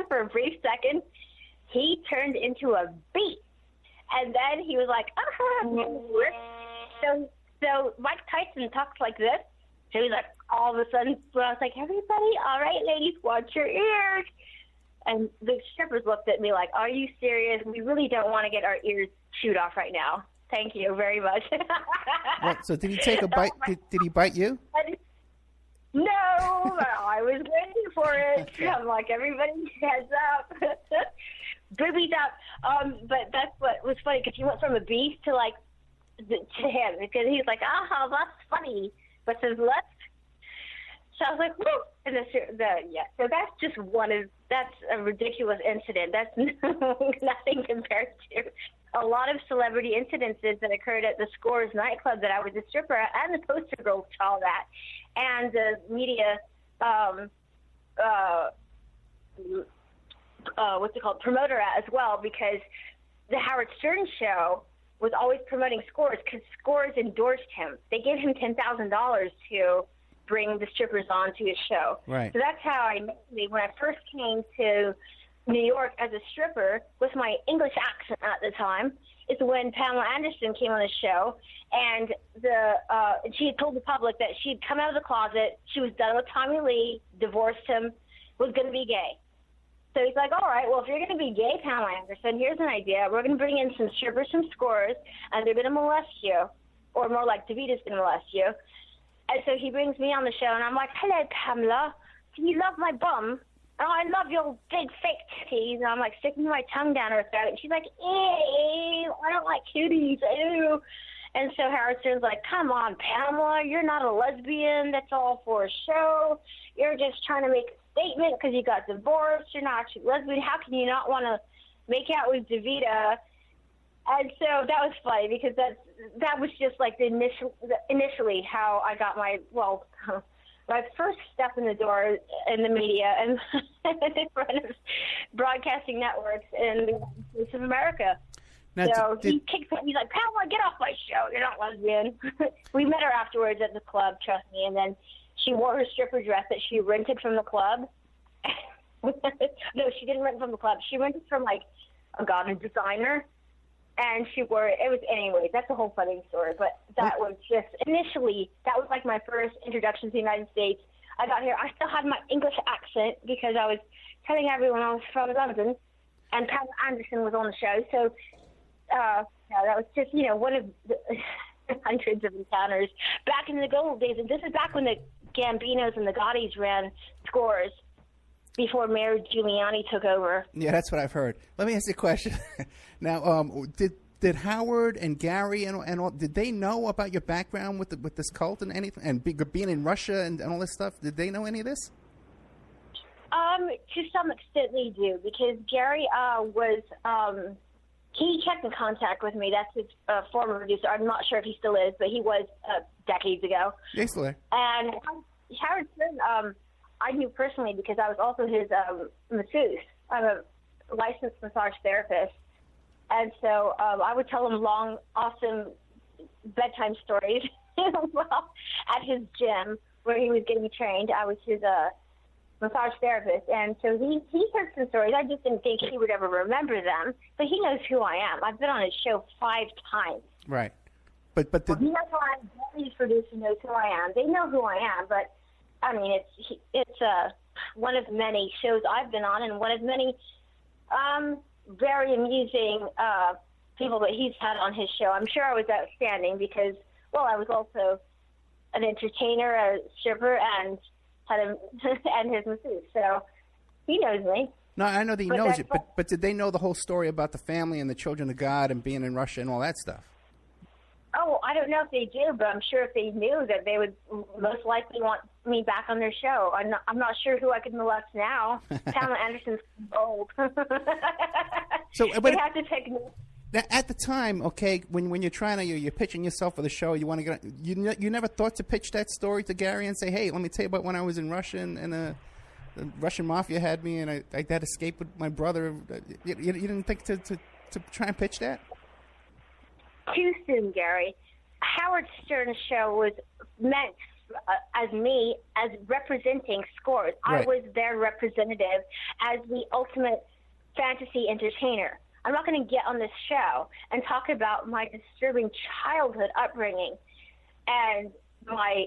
for a brief second. He turned into a beast. And then he was like, So Mike Tyson talks like this. So he's like, all of a sudden, I was like, everybody, all right, ladies, watch your ears. And the strippers looked at me like, are you serious? We really don't want to get our ears chewed off right now. Thank you very much. Well, so did he take a bite? Did he bite you? No, I was waiting for it. I'm like, everybody heads up. Boobies up. But that's what was funny, because he went from a beast to like, to him, because he's like, that's funny, but says left. So I was like, whoa. And so that's just that's a ridiculous incident. That's nothing compared to a lot of celebrity incidences that occurred at the Scores nightclub that I was a stripper at, and the poster girl to all that, and the media, promoter at as well, because the Howard Stern show was always promoting Scores because Scores endorsed him. They gave him $10,000 to bring the strippers on to his show. Right. So that's how when I first came to New York as a stripper with my English accent at the time, is when Pamela Anderson came on the show, and she had told the public that she'd come out of the closet, she was done with Tommy Lee, divorced him, was going to be gay. So he's like, all right, well, if you're going to be gay, Pamela Anderson, here's an idea. We're going to bring in some strippers from Scores, and they're going to molest you, or more like Davida's going to molest you. And so he brings me on the show, and I'm like, hello, Pamela. Do you love my bum? Oh, I love your big fake titties. And I'm like sticking my tongue down her throat. And she's like, ew, I don't like cuties, ew. And so Howard Stern's like, come on, Pamela, you're not a lesbian. That's all for a show. You're just trying to make a statement because you got divorced. You're not actually a lesbian. How can you not want to make out with Davida? And so that was funny because that was just like initially how I got my first step in the door in the media and in front of broadcasting networks in the States of America. Now, so he kicked me. He's like, Pamela, get off my show. You're not lesbian. We met her afterwards at the club, trust me. And then she wore her stripper dress that she rented from the club. No, she didn't rent from the club. She rented from a designer. And she wore it. It was, anyways, that's a whole funny story. But that was just, initially, that was like my first introduction to the United States. I got here. I still had my English accent because I was telling everyone I was from London. And Pamela Anderson was on the show. So, that was just, one of the hundreds of encounters back in the good old days. And this is back when the Gambinos and the Gottis ran Scores before Mayor Giuliani took over. Yeah, that's what I've heard. Let me ask you a question. Now, did Howard and Gary and all, did they know about your background with this cult and anything, and being in Russia and all this stuff? Did they know any of this? To some extent, they do, because Gary he kept in contact with me. That's his former producer. I'm not sure if he still is, but he was decades ago. Yeah, he's still there. And Howard Stern, I knew personally because I was also his masseuse. I'm a licensed massage therapist. And so I would tell him long, awesome bedtime stories at his gym where he was getting trained. I was his massage therapist, and so he heard some stories. I just didn't think he would ever remember them, but he knows who I am. I've been on his show 5 times. Right. But he knows who I am. His producer knows who I am. They know who I am, but I mean, it's one of many shows I've been on, and one of many very amusing people that he's had on his show. I'm sure I was outstanding because, well, I was also an entertainer, a stripper, and and his masseuse. So he knows me. No, I know that he knows you, but did they know the whole story about the family and the children of God and being in Russia and all that stuff? Oh, I don't know if they do, but I'm sure if they knew that they would most likely want me back on their show. I'm not sure who I could molest now. Pamela Anderson's old. So, they have to pick me. At the time, okay, when you're trying to, you're pitching yourself for the show, you want to get, you never thought to pitch that story to Gary and say, hey, let me tell you about when I was in Russia and the Russian mafia had me and I had to escape with my brother. You didn't think to try and pitch that? Too soon, Gary. Howard Stern's show was meant as me as representing Scores. Right. I was their representative as the ultimate fantasy entertainer. I'm not going to get on this show and talk about my disturbing childhood upbringing and my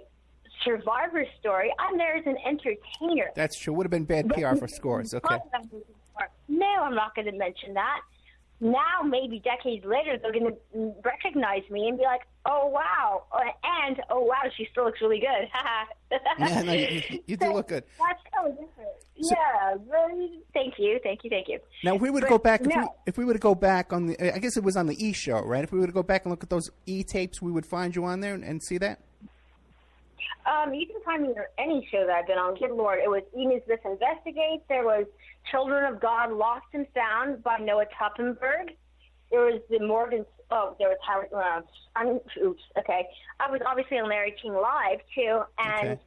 survivor story. I'm there as an entertainer. That's true. Would have been bad PR for Scores. Okay. No, I'm not going to mention that. Now, maybe decades later, they're going to recognize me and be like, oh, wow. And, oh, wow, she still looks really good. Yeah, no, you do look good. That's so different. Yeah, really. Thank you. Now, if we were to go back, if we were to go back on the, I guess it was on the E show, right? If we were to go back and look at those E tapes, we would find you on there and see that? You can find me on any show that I've been on. Good Lord, it was Enos This Investigates. There was Children of God Lost and Found by Noah Toppenberg. There was the Morgan. Oh, there was Howard. Oops. Okay, I was obviously on Larry King Live too, and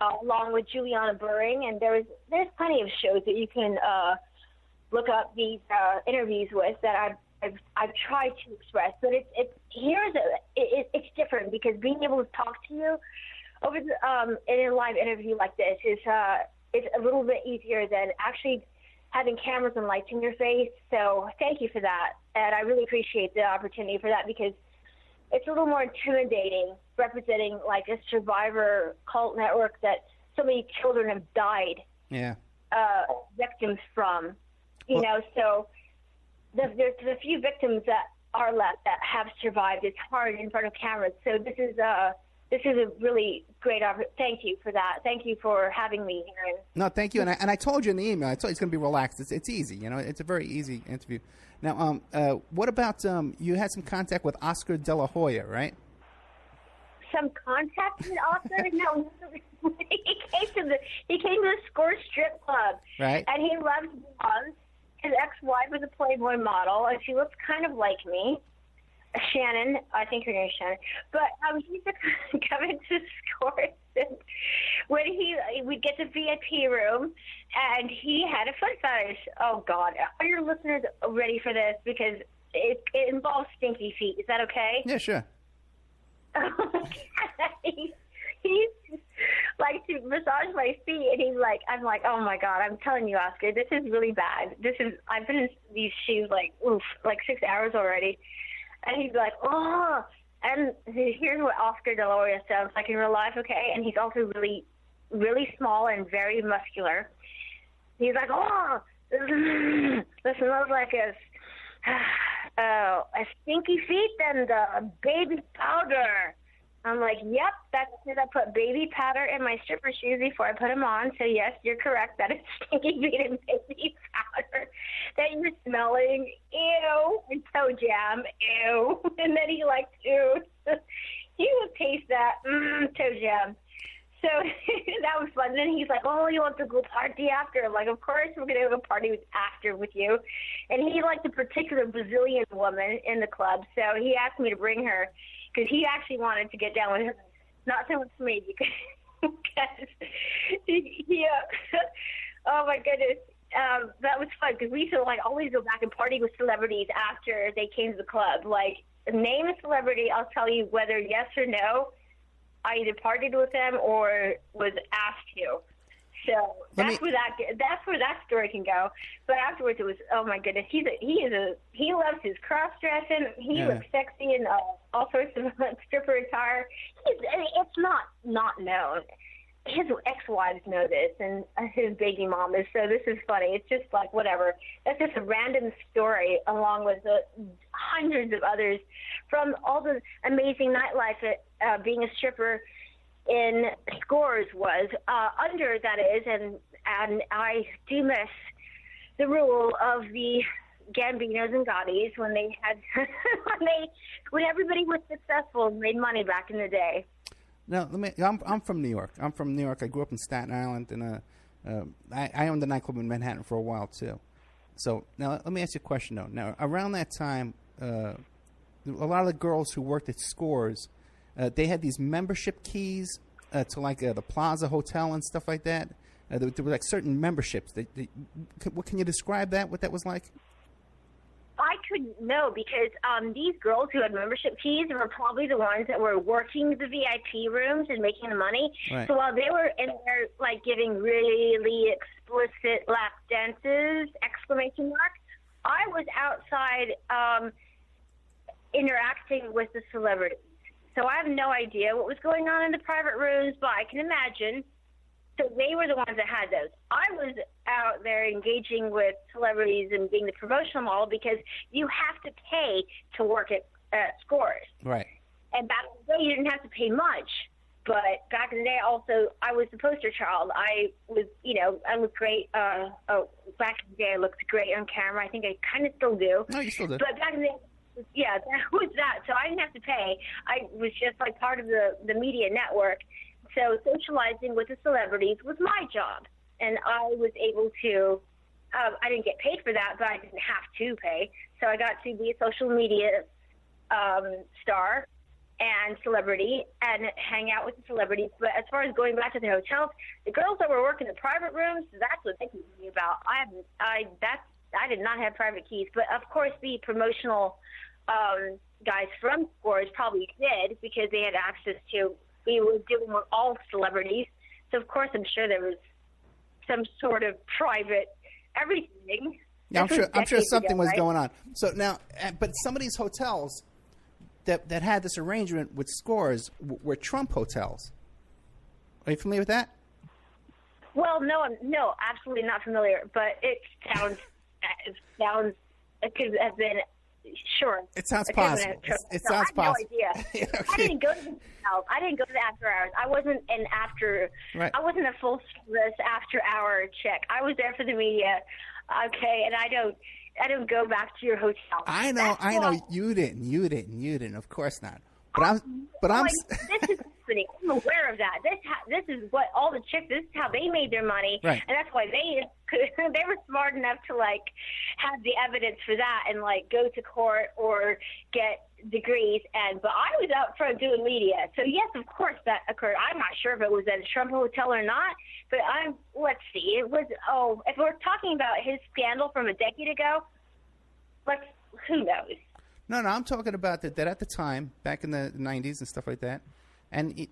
along with Juliana Buring. And there's plenty of shows that you can look up these interviews with that I've tried to express. But it's different because being able to talk to you over in a live interview like this is it's a little bit easier than actually having cameras and lights in your face. So thank you for that, and I really appreciate the opportunity for that because it's a little more intimidating representing like a survivor cult network that so many children have died. Yeah. Victims from, you know. So there's a few victims that are left that have survived. It's hard in front of cameras. So this is a really great opportunity. Thank you for that. Thank you for having me here. No, thank you. And I told you in the email, I told you it's going to be relaxed. It's easy. You know, it's a very easy interview. Now, what about you had some contact with Oscar De La Hoya, right? Some contact with Oscar? No, he came to the Score Strip Club, right? And he loved blondes. His ex-wife was a Playboy model, and she looked kind of like me. Shannon, I think her name is Shannon. But he used to come into Scores when we'd get the VIP room, and he had a foot fetish. Oh, God. Are your listeners ready for this? Because it involves stinky feet. Is that okay? Yeah, sure. He used like to massage my feet, and he's like, I'm like, oh my God, I'm telling you, Oscar, this is really bad. I've been in these shoes like 6 hours already. And he's like, oh, and here's what Oscar De La Hoya sounds like in real life, okay? And he's also really, really small and very muscular. He's like, oh, this smells like a stinky feet and baby powder. I'm like, yep, that's it. I put baby powder in my stripper shoes before I put them on. So, yes, you're correct. That is stinky feet and baby powder that you're smelling. Ew. And toe jam. Ew. And then he liked to, he would taste that. Toe jam. So that was fun. Then he's like, oh, you want to go party after? I'm like, of course we're going to have a party after with you. And he liked a particular Brazilian woman in the club. So he asked me to bring her. Because he actually wanted to get down with her, not so much me, because oh my goodness, that was fun. Because we used to always go back and party with celebrities after they came to the club. Like, name a celebrity, I'll tell you whether yes or no. I either partied with them or was asked to. So that's where that story can go. But afterwards, it was, oh my goodness, he loves his cross dressing. He looks sexy in all sorts of stripper attire. It's not known. His ex-wives know this, and his baby mom is. So this is funny. It's just like whatever. That's just a random story, along with hundreds of others from all the amazing nightlife that being a stripper in Scores was under, that is, and I do miss the rule of the Gambinos and Gottis when they had when everybody was successful and made money back in the day. Now, I'm from New York. I grew up in Staten Island, and I owned a nightclub in Manhattan for a while too. So now let me ask you a question though. Now around that time, a lot of the girls who worked at Scores, they had these membership keys to like the Plaza Hotel and stuff like that. There were like certain memberships. What can you describe that? What that was like? I couldn't know because these girls who had membership keys were probably the ones that were working the VIP rooms and making the money. Right. So while they were in there, like giving really explicit lap dances, ! I was outside interacting with the celebrities. So I have no idea what was going on in the private rooms, but I can imagine. So they were the ones that had those. I was out there engaging with celebrities and being the promotional model because you have to pay to work at Scores. Right. And back in the day, you didn't have to pay much. But back in the day, also, I was the poster child. I was, I looked great. Back in the day, I looked great on camera. I think I kind of still do. No, you still do. But back in the day, yeah, that was that. So I didn't have to pay. I was just like part of the media network. So socializing with the celebrities was my job. And I was able to, I didn't get paid for that, but I didn't have to pay. So I got to be a social media star and celebrity and hang out with the celebrities. But as far as going back to the hotels, the girls that were working the private rooms, that's what they can me about. I did not have private keys, but of course the promotional guys from Scores probably did because they had access to. We were dealing with all celebrities, so of course I'm sure there was some sort of private everything. Yeah, I'm sure something was going on. So now, but some of these hotels that had this arrangement with Scores were Trump hotels. Are you familiar with that? Well, no, absolutely not familiar. But it sounds it could have been. Sure. It sounds possible. It sounds possible. I have no idea. Okay. I didn't go to the hotel. I didn't go to the after hours. I wasn't an after. Right. I wasn't a full service after hour chick. I was there for the media. Okay, and I don't go back to your hotel. I know. You didn't. Of course not. But I'm. This is happening. I'm aware of that. This is what all the chicks. This is how they made their money, right. And that's why they were smart enough to have the evidence for that and go to court or get degrees. But I was out front doing media, so yes, of course that occurred. I'm not sure if it was at a Trump hotel or not, but let's see. It was. If we're talking about his scandal from a decade ago, who knows? No, I'm talking about that at the time, back in the 90s and stuff like that, and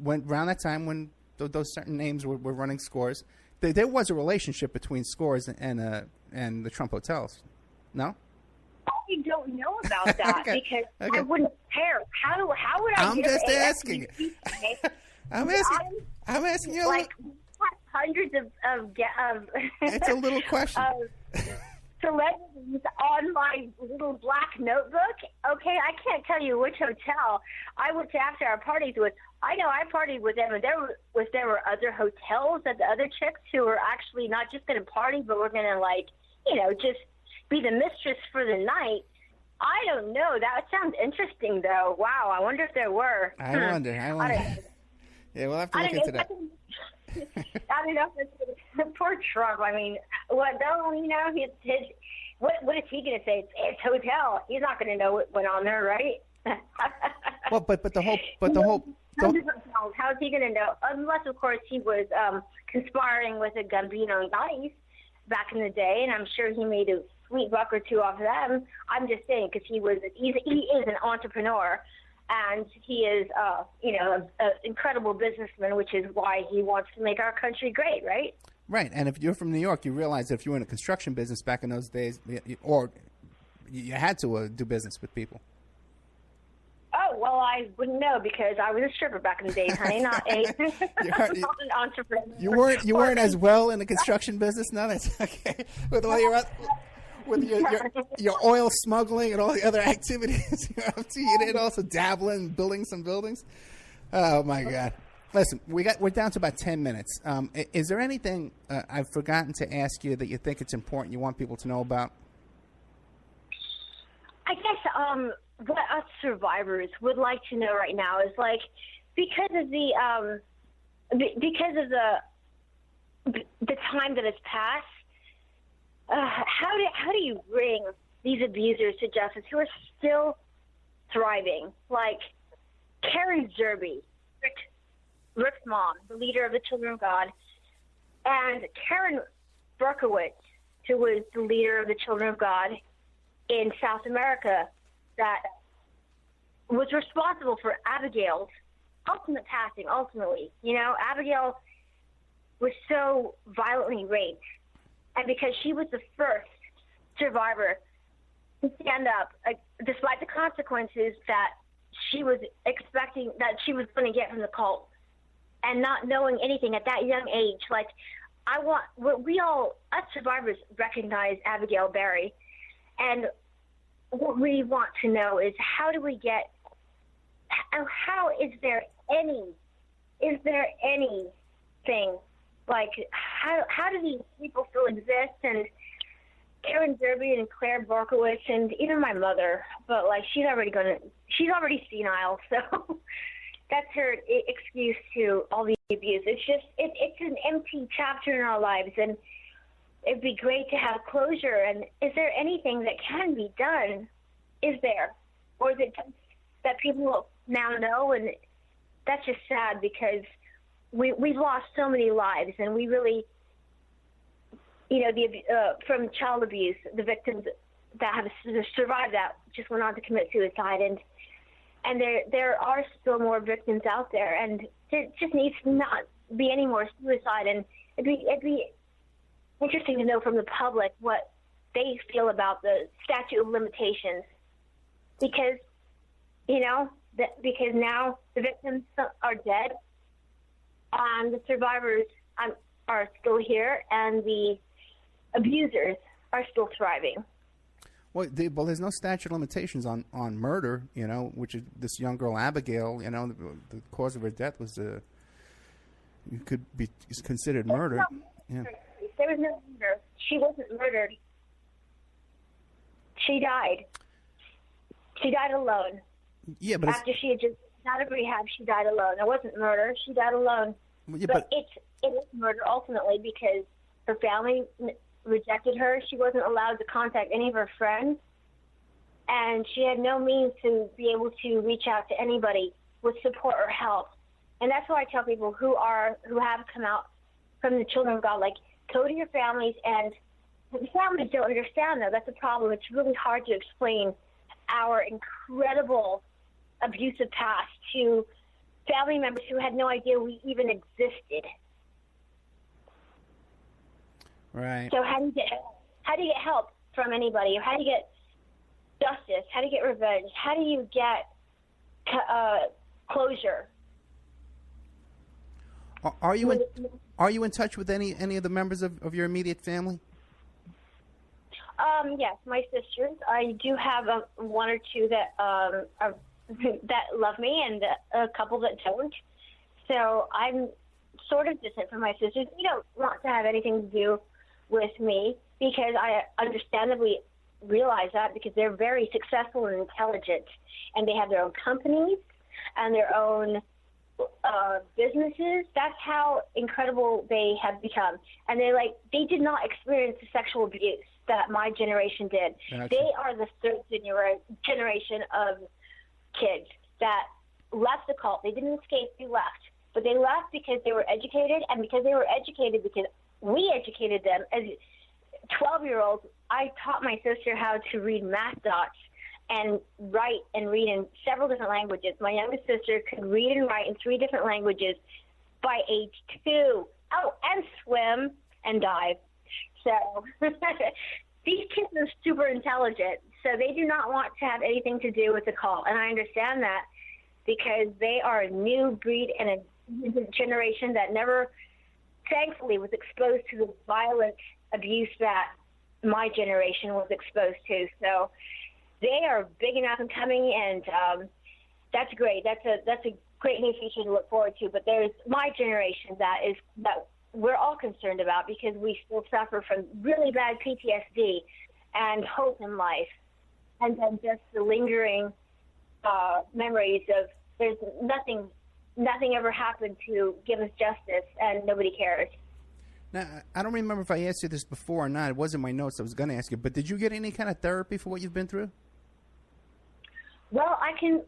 when around that time when those certain names were running Scores, there was a relationship between Scores and the Trump hotels. No? I don't know about that because I wouldn't care. How would I? I'm just asking. I'm asking you. Hundreds of it's a little question. Celebrities on my little black notebook. Okay, I can't tell you which hotel I went to after our parties with. I know I partied with them, and there were other hotels that the other chicks who were actually not just going to party, but were going to just be the mistress for the night. I don't know. That sounds interesting, though. Wow, I wonder if there were. I wonder. Yeah, we'll have to look into that. I don't know. Poor Trump. I mean, what is he going to say? It's hotel. He's not going to know what went on there, right? Well, but the whole. How's he going to know? Unless, of course, he was conspiring with the Gambino guys back in the day, and I'm sure he made a sweet buck or two off of them. I'm just saying because he is an entrepreneur. and he is, an incredible businessman, which is why he wants to make our country great, right? Right, and if you're from New York, you realize that if you were in a construction business back in those days, or you had to do business with people. Oh, well, I wouldn't know because I was a stripper back in the days, honey, not an entrepreneur. You weren't as well in the construction business? No, that's okay. With all your oil smuggling and all the other activities you're up to, you didn't also dabble in building some buildings? Oh, my God. Listen, we're down to about 10 minutes. Is there anything I've forgotten to ask you that you think it's important you want people to know about? I guess what us survivors would like to know right now is, like, because of the time that has passed, how do you bring these abusers to justice who are still thriving, like Karen Zerby, Rick's mom, the leader of the Children of God, and Karen Berkowitz, who was the leader of the Children of God in South America, that was responsible for Abigail's ultimate passing, ultimately. You know, Abigail was so violently raped, and because she was the first survivor to stand up, despite the consequences that she was expecting, that she was going to get from the cult, and not knowing anything at that young age. Like, us survivors recognize Abigail Berry, and what we want to know is how is there anything, like, how do these people still exist? And Karen Zerby and Claire Borkowitz and even my mother, but, like, she's already senile, so that's her excuse to all the abuse. It's an empty chapter in our lives, and it'd be great to have closure. And is there anything that can be done? Is there? Or is it just that people now know? And that's just sad because we've lost so many lives, and we really, from child abuse, the victims that have survived that just went on to commit suicide. And there are still more victims out there, and there just needs to not be any more suicide. And it'd be interesting to know from the public what they feel about the statute of limitations, because because now the victims are dead, and the survivors are still here, and the abusers are still thriving. Well, there's no statute of limitations on murder, which is this young girl, Abigail, the cause of her death was could be considered murder. Yeah. There was no murder. She wasn't murdered. She died. She died alone. Yeah, but after she had just got out of rehab, she died alone. It wasn't murder. She died alone. Yeah, but it is murder ultimately because her family rejected her. She wasn't allowed to contact any of her friends, and she had no means to be able to reach out to anybody with support or help. And that's why I tell people who have come out from the Children of God, like, go to your families. And the families don't understand, though. That's the problem. It's really hard to explain our incredible abusive past to family members who had no idea we even existed. Right. So how do you get help from anybody? How do you get justice? How do you get revenge? How do you get closure? Are you in touch with any of the members of your immediate family? Yes, my sisters. I do have one or two that that love me, and a couple that don't. So I'm sort of distant from my sisters. They don't want to have anything to do with me because I understandably realize that because they're very successful and intelligent, and they have their own companies and their own businesses. That's how incredible they have become. And they did not experience the sexual abuse that my generation did. Gotcha. They are the third generation of kids that left the cult. They didn't escape, they left. But they left because they were educated, and because they were educated because we educated them. As 12-year-olds, I taught my sister how to read math dots and write and read in several different languages. My youngest sister could read and write in 3 different languages by age 2. Oh, and swim and dive. So these kids are super intelligent, so they do not want to have anything to do with the call. And I understand that because they are a new breed and a generation that never, thankfully, was exposed to the violent abuse that my generation was exposed to. So they are big enough and coming, and that's great. That's a great new future to look forward to. But there's my generation that we're all concerned about because we still suffer from really bad PTSD and hope in life, and then just the lingering memories of there's nothing ever happened to give us justice, and nobody cares. Now, I don't remember if I asked you this before or not. It wasn't in my notes. I was going to ask you, but did you get any kind of therapy for what you've been through? Well,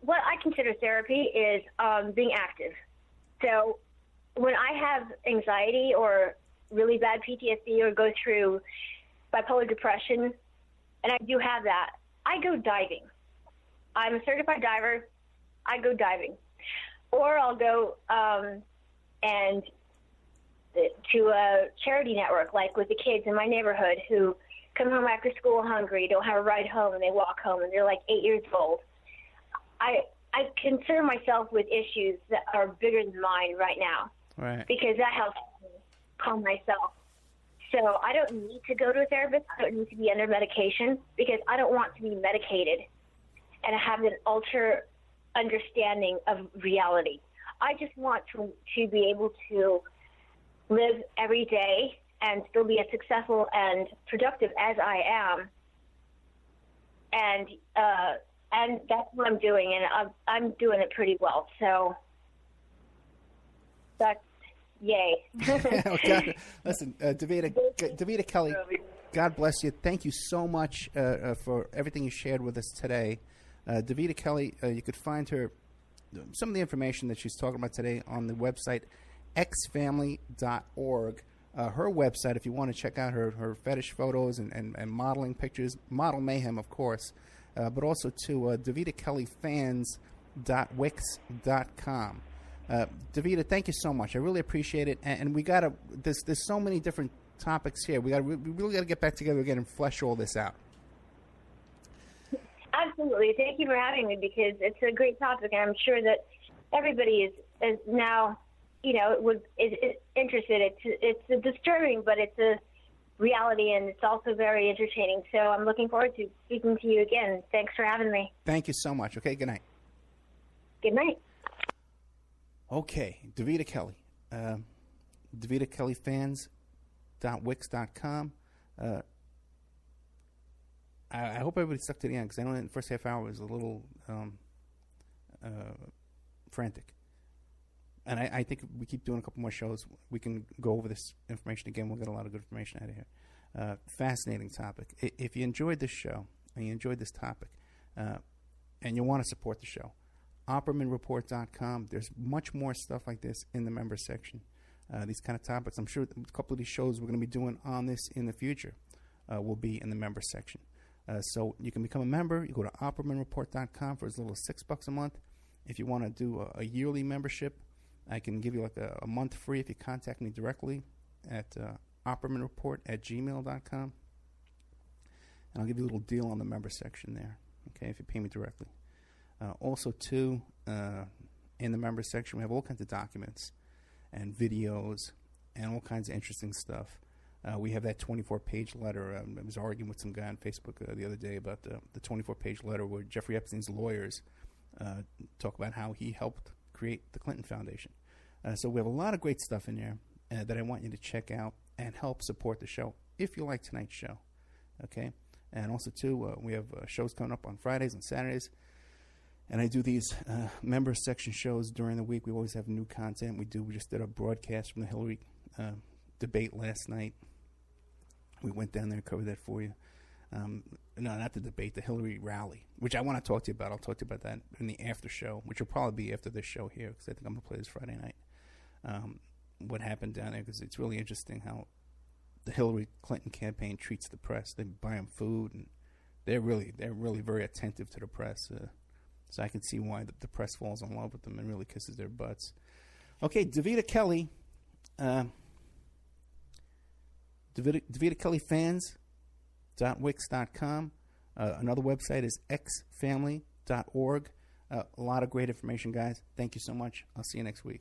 what I consider therapy is being active. So when I have anxiety or really bad PTSD or go through bipolar depression, and I do have that, I go diving. I'm a certified diver. I go diving. Or I'll go and to a charity network, like with the kids in my neighborhood who come home after school hungry, don't have a ride home, and they walk home, and they're like 8 years old. I concern myself with issues that are bigger than mine right now, right? Because that helps me calm myself. So I don't need to go to a therapist. I don't need to be under medication because I don't want to be medicated and have an ultra understanding of reality. I just want to be able to live every day and still be as successful and productive as I am. And that's what I'm doing, and I'm doing it pretty well. So that's yay. God, listen, Davida Kelley, God bless you. Thank you so much for everything you shared with us today. Davida Kelley, you could find her, some of the information that she's talking about today on the website, xfamily.org. Her website, if you want to check out her fetish photos and modeling pictures, Model Mayhem, of course, but also to davidakellyfans.wix.com. Davida, thank you so much. I really appreciate it. And we got to, there's so many different topics here. We really got to get back together again and flesh all this out. Absolutely. Thank you for having me because it's a great topic, and I'm sure that everybody is now, is interested. It's disturbing, but it's a reality, and it's also very entertaining. So I'm looking forward to speaking to you again. Thanks for having me. Thank you so much. Okay, good night. Good night. Okay, Davida Kelley. davidakellyfans.wix.com. I hope everybody stuck to the end because I know in the first half hour was a little frantic. And I think if we keep doing a couple more shows, we can go over this information again. We'll get a lot of good information out of here. Fascinating topic. If you enjoyed this show and you enjoyed this topic and you want to support the show, OppermanReport.com. There's much more stuff like this in the members section. These kind of topics. I'm sure a couple of these shows we're going to be doing on this in the future will be in the members section. So you can become a member. You go to OppermanReport.com for as little as $6 a month. If you want to do a yearly membership, I can give you like a month free if you contact me directly at OppermanReport@gmail.com. And I'll give you a little deal on the member section there, okay, if you pay me directly. Also, too, in the member section, we have all kinds of documents and videos and all kinds of interesting stuff. We have that 24-page letter. I was arguing with some guy on Facebook the other day about the 24-page letter where Jeffrey Epstein's lawyers talk about how he helped create the Clinton Foundation. So we have a lot of great stuff in there that I want you to check out and help support the show if you like tonight's show. Okay? And also, too, we have shows coming up on Fridays and Saturdays. And I do these member section shows during the week. We always have new content. We just did a broadcast from the Hillary debate last night. We went down there and covered that for you. No, not the debate, the Hillary rally, which I want to talk to you about. I'll talk to you about that in the after show, which will probably be after this show here, because I think I'm going to play this Friday night. What happened down there, because it's really interesting how the Hillary Clinton campaign treats the press. They buy them food and they're really very attentive to the press. So I can see why the press falls in love with them and really kisses their butts. Okay, Davida Kelley. Davida Kelley fans.wix.com. Another website is xfamily.org. A lot of great information, guys. Thank you so much. I'll see you next week.